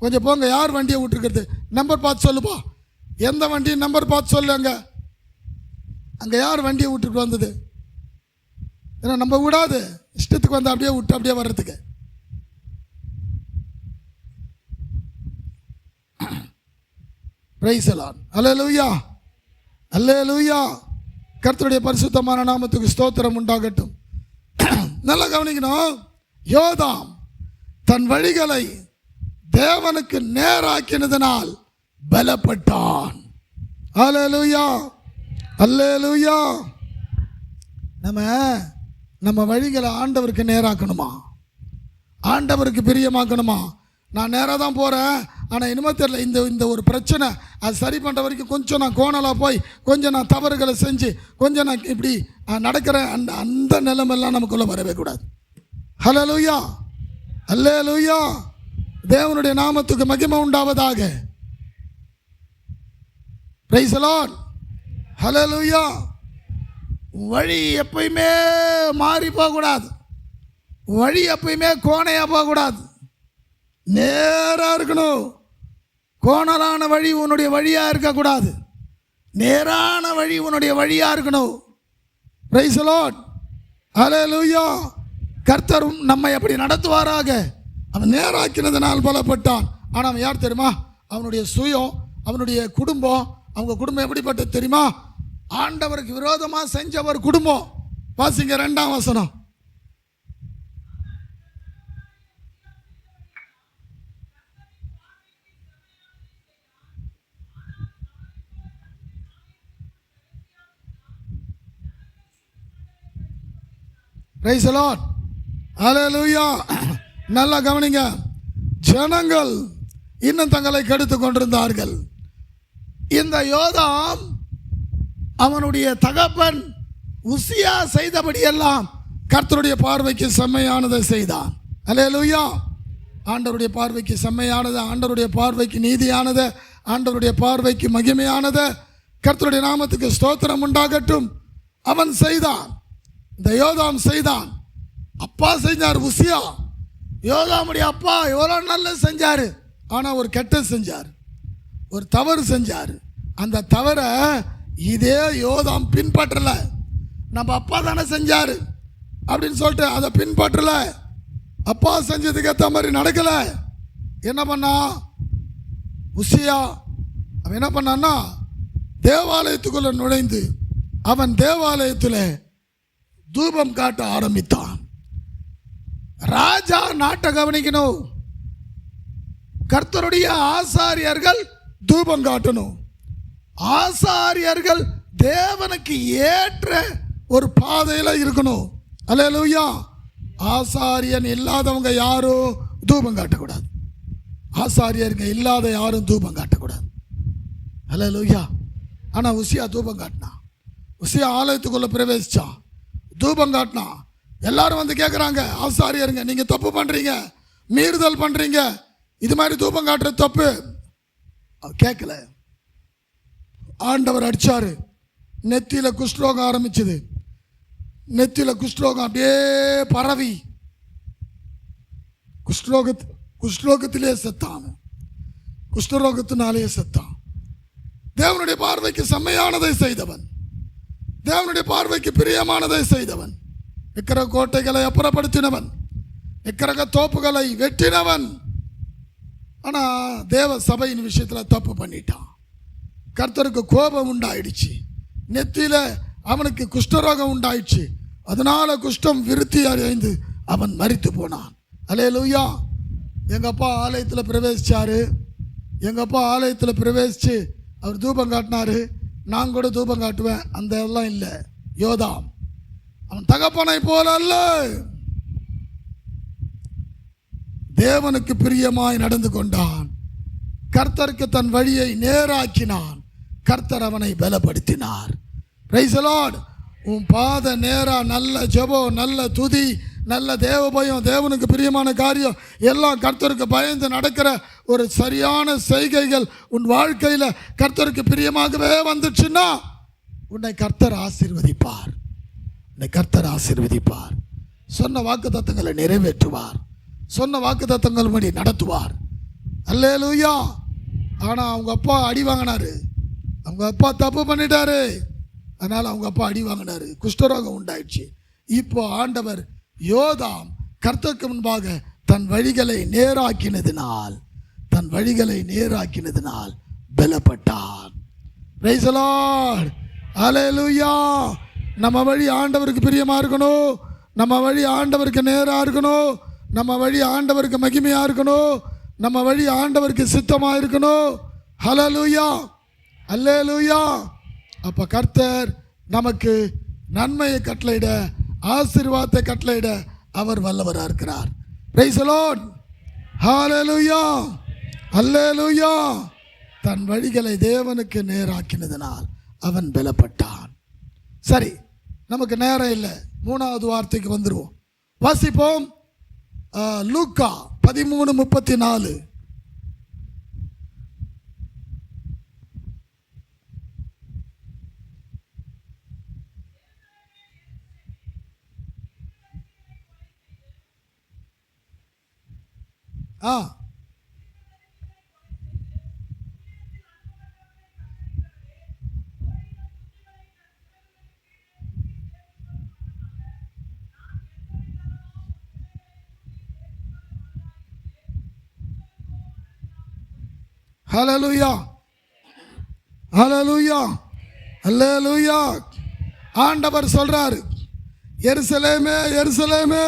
கொஞ்சம் போங்க, யார் வண்டியை விட்டுருக்கிறது? நம்பர் பார்த்து சொல்லுப்பா, எந்த வண்டி நம்பர் பார்த்து சொல்லு. அங்கே யார் வண்டியை விட்டுட்டு வந்தது? ஏன்னா நம்ம விடாது, இஷ்டத்துக்கு வந்து அப்படியே விட்டு அப்படியே வர்றதுக்கு. Praise the Lord. அல்லேலூயா, அல்லேலூயா. கர்த்தருடைய பரிசுத்தமான நாமத்துக்கு ஸ்தோத்திரம் உண்டாகட்டும். நல்லா கவனிக்கணும். யோதாம் தன் வழிகளை தேவனுக்கு நேராக்கினதனால் பலப்பட்டான். அல்லேலூயா, அல்லேலூயா. நம்ம வழிகளை ஆண்டவருக்கு நேராக்கணுமா, ஆண்டவருக்கு பிரியமாக்கணுமா? நான் நேராக தான் போகிறேன், ஆனால் இனிமே தெரியல, இந்த ஒரு பிரச்சனை அது சரி பண்ணுற வரைக்கும் கொஞ்சம் நான் கோணலாக போய் கொஞ்சம் நான் தவறுகளை செஞ்சு கொஞ்சம் நான் இப்படி நடக்கிறேன். அந்த நிலைமெல்லாம் நமக்குள்ளே வரவே கூடாது. ஹல்லேலூயா, அல்லேலூயா. தேவனுடைய நாமத்துக்கு மகிமை உண்டாவதாக. Praise the Lord. ஹல்லேலூயா. வழி எப்பயுமே மாறி போகக்கூடாது. வழி எப்பயுமே கோணையாக போகக்கூடாது, நேராக இருக்கணும். கோணலான வழி உன்னுடைய வழியாக இருக்கக்கூடாது, நேரான வழி உன்னுடைய வழியாக இருக்கணும். Praise the Lord. ஹல்லேலூயா. கர்த்தரும் நம்மை அப்படி நடத்துவாராக. அவன் நேராக்கினதனால் பலப்பட்டான். ஆனால் அவன் யார் தெரியுமா? அவனுடைய சுயம், அவனுடைய குடும்பம். அவங்க குடும்பம் எப்படிப்பட்டது தெரியுமா? ஆண்டவருக்கு விரோதமாக செஞ்ச ஒரு குடும்பம். வாசிங்க 2ஆம் வசனம். Praise the Lord. ஹல்லேலூயா. நல்லா கவனிங்க. ஜனங்கள் இன்னும் தங்களை கெடுத்து கொண்டிருந்தார்கள். இந்த யோதாம் அவனுடைய தகப்பன் உசியா செய்தபடியெல்லாம் கர்த்தருடைய பார்வைக்கு செம்மையானதை செய்தான். அல்லேலூயா. ஆண்டவருடைய பார்வைக்கு செம்மையானது, ஆண்டவருடைய பார்வைக்கு நீதியானது, ஆண்டவருடைய பார்வைக்கு மகிமையானது. கர்த்தருடைய நாமத்துக்கு ஸ்தோத்திரம் உண்டாகட்டும். அவன் செய்தான், இந்த யோதாம் செய்தான். அப்பா செஞ்சார் உசியா. யோதாமுடைய அப்பா எவ்வளோ நல்லது செஞ்சார், ஆனால் ஒரு கெட்டது செஞ்சார், ஒரு தவறு செஞ்சார். அந்த தவறை இதே யோதாம் பின்பற்றல. நம்ம அப்பா தானே செஞ்சார் அப்படின்னு சொல்லிட்டு அதை பின்பற்றல. அப்பா செஞ்சதுக்கு ஏற்ற மாதிரி நடக்கல. என்ன பண்ணா உசியா? அவன் என்ன பண்ணான்னா, தேவாலயத்துக்குள்ள நுழைந்து அவன் தேவாலயத்தில் தூபம் காட்ட ஆரம்பித்தான். ராஜா நாட்டை கவனிக்கணும். கர்த்தருடைய ஆசாரியர்கள் தூபம் காட்டணும். ஆசாரியர்கள் தேவனுக்கு ஏற்ற ஒரு பாதையில் இருக்கணும். அல்லேலூயா. ஆசாரியன் இல்லாதவங்க யாரும் தூபம் காட்டக்கூடாது. ஆசாரியருங்க இல்லாத யாரும் தூபம் காட்டக்கூடாது. அல்லேலூயா. ஆனால் உசியா தூபம் காட்டினான். உசியா ஆலயத்துக்குள்ள பிரவேசிச்சான், தூபம் காட்டினான். எல்லாரும் வந்து கேட்குறாங்க, ஆசாரியருங்க நீங்கள் தப்பு பண்ணுறீங்க, மீறுதல் பண்ணுறீங்க, இது மாதிரி தூபம் காட்டுற தப்பு. கேட்கல. ஆண்டவர் அடிச்சாரு. நெத்தியில் குஷ்டரோகம் ஆரம்பிச்சது. நெத்தியில் குஷ்டரோகம் அப்படியே பரவி குஷ்டரோகத்திலே செத்தான். குஷ்டரோகத்தினாலே செத்தான். தேவனுடைய பார்வைக்கு செம்மையானதை செய்தவன், தேவனுடைய பார்வைக்கு பிரியமானதை செய்தவன், விக்கிரக கோட்டைகளை அப்புறப்படுத்தினவன், விக்கிரக தோப்புகளை வெட்டினவன். ஆனால் தேவ சபையின் விஷயத்தில் தப்பு பண்ணிட்டான். கர்த்தருக்கு கோபம் உண்டாயிடுச்சு. நெத்தியில் அவனுக்கு குஷ்டரோகம் உண்டாயிடுச்சு. அதனால குஷ்டம் விருத்தி அடைந்து அவன் மரித்து போனான். அல்லேலூயா. எங்கள் அப்பா ஆலயத்தில் பிரவேசித்தார். எங்கள் அப்பா ஆலயத்தில் பிரவேசித்து அவர் தூபம் காட்டினார். நான் கூட தூபம் காட்டுவேன். அந்த இதெல்லாம் இல்லை. யோதாம் அவன் தகப்பனை போல அல்ல. தேவனுக்கு பிரியமாய் நடந்து கொண்டான். கர்த்தருக்கு தன் வழியை நேராக்கினான். கர்த்தர் அவனை பலப்படுத்தினார். Price the Lord. உன் பாத நேரா, நல்ல ஜெபம், நல்ல துதி, நல்ல தேவ பயம், தேவனுக்கு பிரியமான காரியம் எல்லாம் கர்த்தருக்கு பயந்து நடக்கிற ஒரு சரியான செய்கைகள் உன் வாழ்க்கையில் கர்த்தருக்கு பிரியமாகவே வந்துச்சுன்னா உன்னை கர்த்தர் ஆசீர்வதிப்பார். உன்னை கர்த்தர் ஆசீர்வதிப்பார். சொன்ன வாக்குத்தத்தங்களை நிறைவேற்றுவார். சொன்ன வாக்குத்தத்தங்கள் படி நடத்துவார். அல்லேலூயா. ஆனால் அவங்க அப்பா அடி வாங்கினாரு. அவங்க அப்பா தப்பு பண்ணிட்டாரு. அதனால் அவங்க அப்பா அடி வாங்கினாரு. குஷ்டரோகம் உண்டாயிடுச்சு. இப்போ ஆண்டவர் யோதாம் கர்த்தருக்கு முன்பாக தன் வழிகளை நேராக்கினதினால் பலப்பட்டான். Price the Lord. அல்லேலூயா. நம்ம வழி ஆண்டவருக்கு பிரியமா இருக்கணும். நம்ம வழி ஆண்டவருக்கு நேரா இருக்கணும். நம்ம வழி ஆண்டவருக்கு மகிமையா இருக்கணும். நம்ம வழி ஆண்டவருக்கு சித்தமா இருக்கணும். ஹல்லேலூயா, அல்லேலூயா. அப்ப கர்த்தர் நமக்கு நன்மையை கட்டளையிட, ஆசீர்வாதத்தை கட்டளையிட அவர் வல்லவராக இருக்கிறார். Praise the Lord. ஹல்லேலூயா, அல்லேலூயா. தன் வழிகளை தேவனுக்கு நேராக்கினதினால் அவன் பலப்பட்டான். சரி, நமக்கு நேரம் இல்லை. 3வது வார்த்தைக்கு வந்துடுவோம். வாசிப்போம். லூக்கா 13:34. ஹல்லேலூயா, ஹல்லேலூயா, அல்லேலூயா. ஆண்டவர் சொல்றாரு, எருசலேமே எருசலேமே,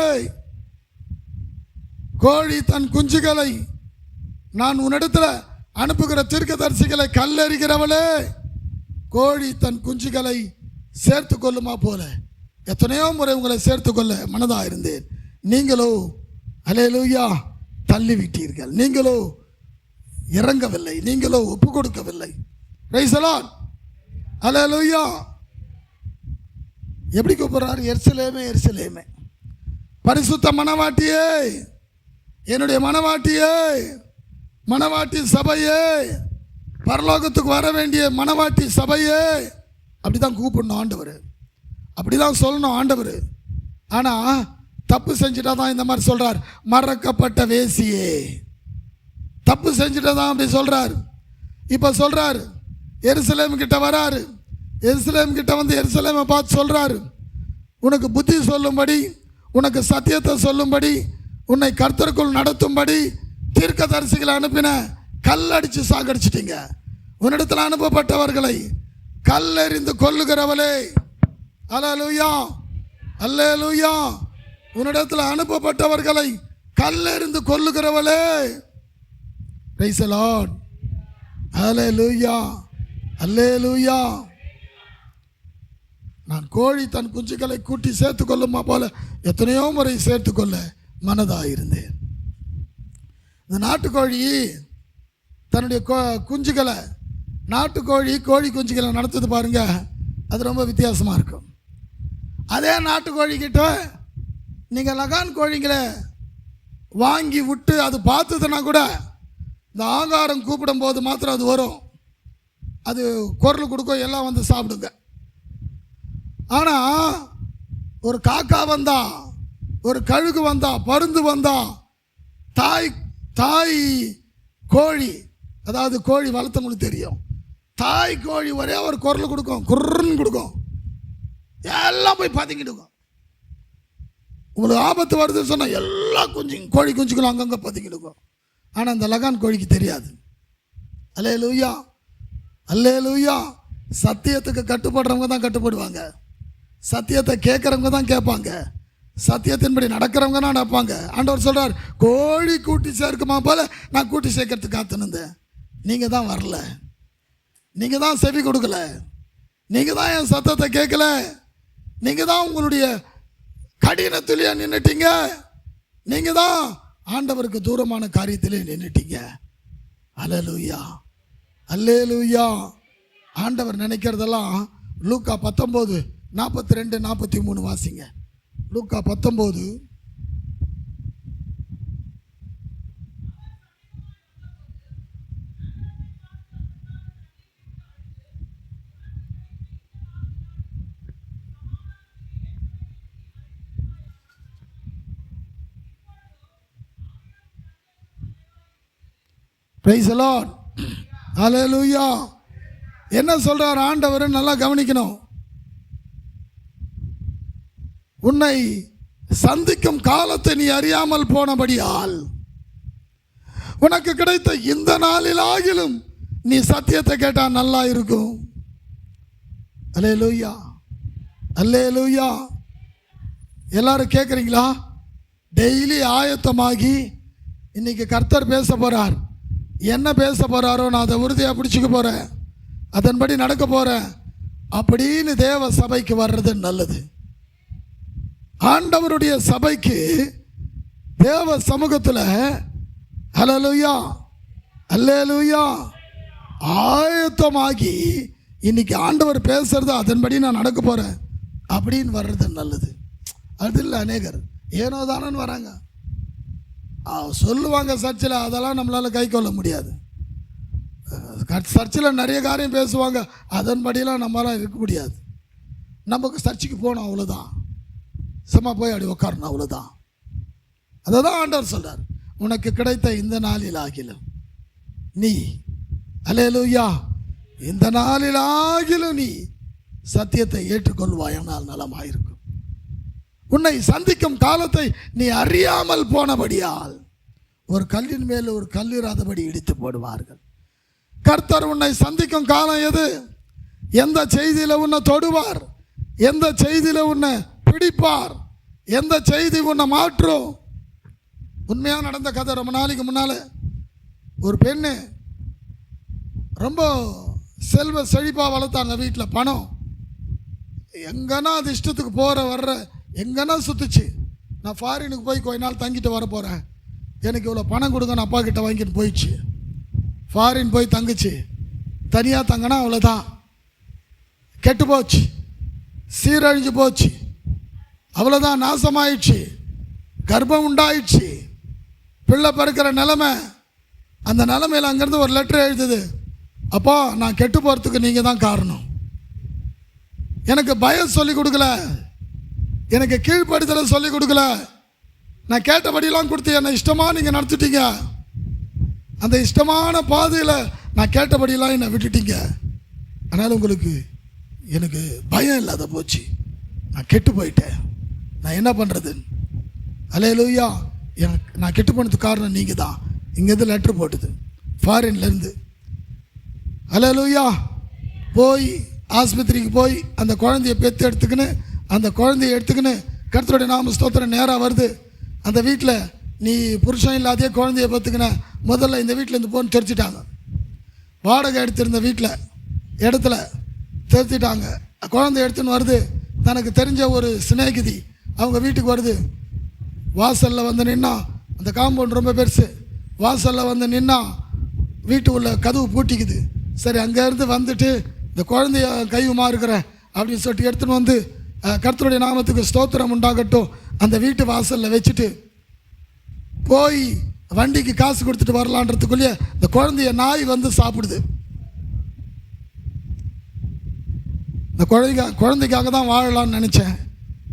கோழி தன் குஞ்சுகளை நான் உன்னிடத்தில் அனுப்புகிற தீர்க்கதரிசிகளை கல்லெறிகிறவளே, கோழி தன் குஞ்சுகளை சேர்த்து கொள்ளுமா போல எத்தனையோ முறை உங்களை சேர்த்து கொள்ள மனதாக இருந்தேன். நீங்களோ அல்லேலூயா தள்ளிவிட்டீர்கள். நீங்களோ இறங்கவில்லை. நீங்களோ ஒப்பு கொடுக்கவில்லை. Praise the Lord. அல்லேலூயா. எப்படி கூப்பிடுறாரு? எருசலேமே எருசலேமே, பரிசுத்த மணவாட்டியே, என்னுடைய மணவாட்டியே, மணவாட்டி சபையே, பரலோகத்துக்கு வர வேண்டிய மணவாட்டி சபையே. அப்படிதான் கூப்பிடணும் ஆண்டவர். அப்படிதான் சொல்லணும் ஆண்டவர். ஆனால் தப்பு செஞ்சுட்டா தான் இந்த மாதிரி சொல்றார். மறக்கப்பட்ட வேசியே, தப்பு செஞ்சுட்டா தான் அப்படி சொல்றாரு. இப்போ சொல்றாரு, எருசலேம் கிட்ட வராரு. எருசலேம் கிட்ட வந்து எருசலேமை பார்த்து சொல்றாரு, உனக்கு புத்தி சொல்லும்படி, உனக்கு சத்தியத்தை சொல்லும்படி, உன்னை கர்த்தருக்குள் நடத்தும்படி தீர்க்கதரிசிகளை அனுப்பின கல்லடிச்சு சாகடிச்சிட்டீங்க. உன்னிடத்தில் அனுப்பப்பட்டவர்களை கல்லெறிந்து கொல்லுகிறவளே, அல்லேலூயா, அல்லேலூயா. உன்னிடத்தில் அனுப்பப்பட்டவர்களை கல்லெறிந்து கொல்லுகிறவளே. Price the Lord. ஹல்லேலூயா, அல்லேலூயா. நான் கோழி தன் குஞ்சுகளை கூட்டி சேர்த்து கொள்ளுமா போல எத்தனையோ முறை சேர்த்து கொள்ள மனதாக இருந்தேன். இந்த நாட்டுக்கோழி தன்னுடைய குஞ்சுகளை, நாட்டுக்கோழி கோழி குஞ்சுகளை நடத்துது பாருங்க, அது ரொம்ப வித்தியாசமாக இருக்கும். அதே நாட்டுக்கோழி கிட்ட நீங்கள் லகான் கோழிங்களை வாங்கி விட்டு அது பார்த்துதுன்னா கூட இந்த ஆகாரம் கூப்பிடும் போது மாத்திரம் அது வரும். அது குரல் கொடுக்கும், எல்லாம் வந்து சாப்பிடுங்க. ஆனால் ஒரு காக்கா வந்தா, ஒரு கழுகு வந்தா, பருந்து வந்தா, தாய் கோழி, அதாவது கோழி வளர்த்தவங்களுக்கு தெரியும், தாய் கோழி ஒரே ஒரு குரல் கொடுக்கும், குர்ன்னு கொடுக்கும், எல்லாம் போய் பதுங்கிடுக்கும். உங்களுக்கு ஆபத்து வருதுன்னு சொன்னால் எல்லா கோழி குஞ்சுகளும் அங்கங்கே பதுங்கிடுக்கும். ஆனால் அந்த லகான் கோழிக்கு தெரியாது. அல்லேலூயா, அல்லேலூயா. சத்தியத்துக்கு கட்டுப்படுறவங்க தான் கட்டுப்படுவாங்க. சத்தியத்தை கேட்குறவங்க தான் கேட்பாங்க. சத்தியத்தின்படி நடக்கிறவங்க தான் நடப்பாங்க. ஆண்டவர் சொல்கிறார், கோழி கூட்டி சேர்க்குமா போல நான் கூட்டி சேர்க்கறதுக்கு காத்துனுந்தேன். நீங்கள் தான் வரல, நீங்கள் தான் செவி கொடுக்கல, நீங்கள் தான் என் சத்தத்தை கேட்கல, நீங்கள் தான் உங்களுடைய கடினத்திலேயே நின்றுட்டீங்க, நீங்கள் தான் ஆண்டவருக்கு தூரமான காரியத்திலே நின்றுட்டீங்க. அல்லேலூயா, அல்லேலூயா. ஆண்டவர் நினைக்கிறதெல்லாம் லூக்கா 19:42-43 வாசிங்க. லூக்கா 19. Praise the Lord. Hallelujah. என்ன சொல்றார் ஆண்டவர்? நல்லா கவனிக்கணும். உன்னை சந்திக்கும் காலத்தை நீ அறியாமல் போனபடியால் உனக்கு கிடைத்த இந்த நாளிலாகிலும் நீ சத்தியத்தை கேட்டா நல்லா இருக்கும். அல்லேலூயா, அல்லேலூயா. எல்லாரும் கேட்குறீங்களா? டெய்லி ஆயத்தமாகி இன்னைக்கு கர்த்தர் பேச போறார். என்ன பேச போறாரோ நான் அதை உறுதியாக பிடிச்சிக்க போறேன், அதன்படி நடக்க போறேன் அப்படின்னு தேவ சபைக்கு வர்றது நல்லது. ஆண்டவருடைய சபைக்கு தேவ சமூகத்தில் அல்லேலூயா, அல்லேலூயா ஆயத்தமாகி இன்னைக்கு ஆண்டவர் பேசுறது அதன்படி நான் நடக்க போறேன் அப்படின்னு வர்றது நல்லது. அது இல்லை, அநேகர் ஏனோ தானன்னு வராங்க, சொல்லுவாங்க சர்ச்சில், அதெல்லாம் நம்மளால் கை கொள்ள முடியாது. சர்ச்சில் நிறைய காரியம் பேசுவாங்க, அதன்படியெல்லாம் நம்மளால் இருக்க முடியாது. நமக்கு சர்ச்சுக்கு போகணும், அவ்வளோதான். சும்மா போய் அப்படி உட்காரணும், அவ்வளோதான். அதை தான் ஆண்டவர் சொல்கிறார், உனக்கு கிடைத்த இந்த நாளில் ஆகிலும் நீ அல்லேலூயா இந்த நாளில் ஆகிலும் நீ சத்தியத்தை ஏற்றுக்கொள்வாயானால் நலமாயிருக்கும். உன்னை சந்திக்கும் காலத்தை நீ அறியாமல் போனபடியால் ஒரு கல்லின் மேல் ஒரு கல்லிராதபடி இடித்து போடுவார்கள். கர்த்தர் உன்னை சந்திக்கும் காலம் எது? எந்த செய்தியில் உன்னை தொடுவார், எந்த செய்தியில் உன்னை பிடிப்பார், எந்த செய்தி உன்னை மாற்றும். உண்மையாக நடந்த கதை. ரொம்ப நாளைக்கு முன்னால் ஒரு பெண்ணு ரொம்ப செல்வ செழிப்பாக வளர்த்தாங்க. வீட்டில் பணம் எங்கன்னா அது இஷ்டத்துக்கு போகிற வர்ற எங்கன்னா சுற்றுச்சு. நான் ஃபாரினுக்கு போய் கொஞ்ச நாள் தங்கிட்டு வர போகிறேன், எனக்கு இவ்வளோ பணம் கொடுங்கன்னு அப்பா கிட்ட வாங்கிட்டு போயிடுச்சு. ஃபாரின் போய் தங்குச்சு. தனியாக தங்கினா அவ்வளோதான், கெட்டு போச்சு, சீரழிஞ்சு போச்சு, அவ்வளோதான், நாசமாயிடுச்சு, கர்ப்பம் உண்டாயிடுச்சு, பிள்ளை பிறக்கிற நிலைமை. அந்த நிலைமையில் அங்கேருந்து ஒரு லெட்டர் எழுதுது, அப்பா நான் கெட்டு போகிறதுக்கு நீங்கள் தான் காரணம். எனக்கு பயம் சொல்லிக் கொடுக்கல, எனக்கு கீழ்ப்படுத்தலை சொல்லிக் கொடுக்கல, நான் கேட்டபடியெல்லாம் கொடுத்து என்னை இஷ்டமாக நீங்கள் நடத்திட்டீங்க. அந்த இஷ்டமான பாதையில் நான் கேட்டபடியெல்லாம் என்னை விட்டுட்டீங்க. அதனால் உங்களுக்கு எனக்கு பயம் இல்லாத போச்சு, நான் கெட்டு போயிட்டேன், நான் என்ன பண்ணுறது? அல்லேலூயா. எனக்கு நான் கெட்டு போனதுக்கு காரணம் நீங்கள் தான். இங்கேருந்து லெட்ரு போட்டுது ஃபாரின்லேருந்து. அல்லேலூயா. போய் ஆஸ்பத்திரிக்கு போய் அந்த குழந்தைய பெற்று எடுத்துக்கின்னு அந்த குழந்தைய எடுத்துக்கின்னு கர்த்தருடைய நாம ஸ்தோத்திரம் நேராக வருது. அந்த வீட்டில் நீ புருஷன் இல்லாதே குழந்தைய பார்த்துக்கின, முதல்ல இந்த வீட்டில் இருந்து போன்னு தெரிச்சிட்டாங்க. வாடகை எடுத்திருந்த வீட்டில் இடத்துல தெரிச்சிட்டாங்க. குழந்தை எடுத்துன்னு வருது, தனக்கு தெரிஞ்ச ஒரு சிநேகிதி அவங்க வீட்டுக்கு வருது. வாசலில் வந்து நின்னா, அந்த காம்பவுண்ட் ரொம்ப பெருசு, வாசலில் வந்து நின்னா வீட்டு உள்ள கதவு பூட்டிக்குது. சரி, அங்கேருந்து வந்துட்டு இந்த குழந்தைய கையுமா இருக்கிறேன் அப்படின்னு சொல்லிட்டு எடுத்துன்னு வந்து கர்த்தருடைய நாமத்துக்கு ஸ்தோத்திரம் உண்டாகட்டும் அந்த வீட்டு வாசலில் வச்சுட்டு போய் வண்டிக்கு காசு கொடுத்துட்டு வரலான்றதுக்குள்ளேயே இந்த குழந்தைய நாய் வந்து சாப்பிடுது. இந்த குழந்தைக்காக தான் வாழலான்னு நினச்சேன்.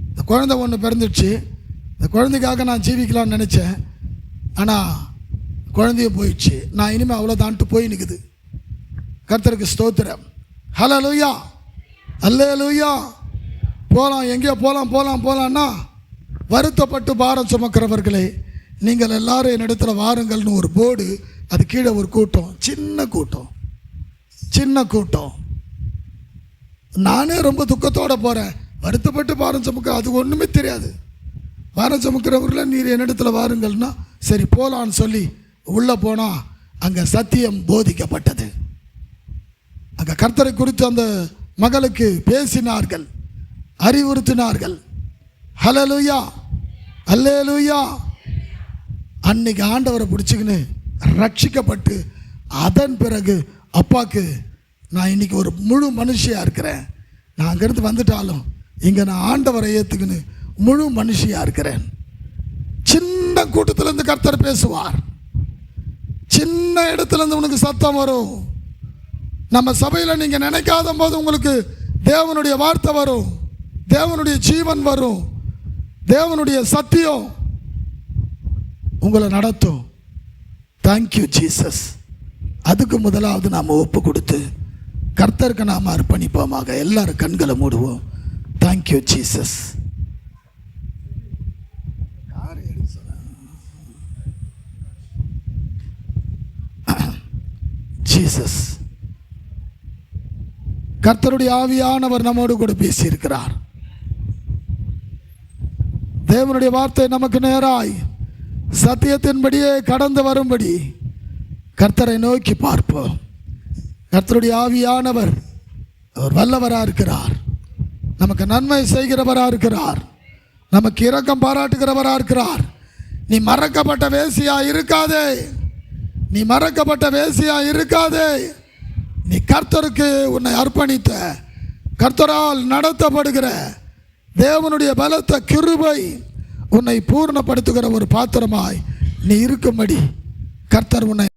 இந்த குழந்தை ஒன்று பிறந்துடுச்சு, இந்த குழந்தைக்காக நான் ஜீவிக்கலான்னு நினச்சேன். ஆனால் குழந்தைய போயிடுச்சு, நான் இனிமேல் அவ்வளோதான்ட்டு போய் நிற்குது. கர்த்தருக்கு ஸ்தோத்திரம். ஹல்லேலூயா, அல்லேலூயா. போகலாம், எங்கேயோ போகலான்னா வருத்தப்பட்டு பாரம் சுமக்கிறவர்களே நீங்கள் எல்லாரும் என்னிடத்தில் வாருங்கள்னு ஒரு போர்டு, அது கீழே ஒரு கூட்டம், சின்ன கூட்டம். நானே ரொம்ப துக்கத்தோடு போகிறேன், வருத்தப்பட்டு பாரம் சுமக்க, அது ஒன்றுமே தெரியாது. பாரம் சுமக்கிறவர்கள நீர் என்னிடத்துல வாருங்கள்னா சரி போலான்னு சொல்லி உள்ளே போனால் அங்கே சத்தியம் போதிக்கப்பட்டது. அங்கே கர்த்தரை குறித்து அந்த மகளுக்கு பேசினார்கள், அறிவுறுத்தினார்கள். ஹல்லேலூயா, அல்லேலூயா. அன்னைக்கு ஆண்டவரை பிடிச்சிக்கின்னு ரட்சிக்கப்பட்டு அதன் பிறகு அப்பாவுக்கு நான் இன்னைக்கு ஒரு முழு மனுஷியாக இருக்கிறேன். நான் அங்கேருந்து வந்துட்டாலும் இங்கே நான் ஆண்டவரை ஏற்றுக்கின்னு முழு மனுஷியாக இருக்கிறேன். சின்ன கூட்டத்திலேருந்து கர்த்தர் பேசுவார். சின்ன இடத்துலேருந்து உனக்கு சத்தம் வரும். நம்ம சபையில் நீங்கள் நினைக்காத போது உங்களுக்கு தேவனுடைய வார்த்தை வரும், தேவனுடைய ஜீவன் வரும், தேவனுடைய சத்தியம் உங்களை நடத்தும். Thank you Jesus. அதுக்கு முதலாவது நாம் ஒப்பு கொடுத்து கர்த்தருக்கு நாம் அர்ப்பணிப்போமாக. எல்லாரும் கண்களை மூடுவோம். Thank you Jesus. ஜீசஸ். கர்த்தருடைய ஆவியானவர் நம்மோடு கூட பேசியிருக்கிறார். தேவனுடைய வார்த்தை நமக்கு நேராய் சத்தியத்தின்படியே கடந்து வரும்படி கர்த்தரை நோக்கி பார்ப்போம். கர்த்தருடைய ஆவியானவர் அவர் வல்லவராக இருக்கிறார், நமக்கு நன்மை செய்கிறவராக இருக்கிறார், நமக்கு இரக்கம் பாராட்டுகிறவராக இருக்கிறார். நீ மறக்கப்பட்ட வேசியா இருக்காதே, நீ மறக்கப்பட்ட வேசியா இருக்காதே. நீ கர்த்தருக்கு உன்னை அர்ப்பணித்த, கர்த்தரால் நடத்தப்படுகிற தேவனுடைய பலத்த கிருபை உன்னை பூர்ணப்படுத்துகிற ஒரு பாத்திரமாய் நீ இருக்கும்படி கர்த்தர் உன்னை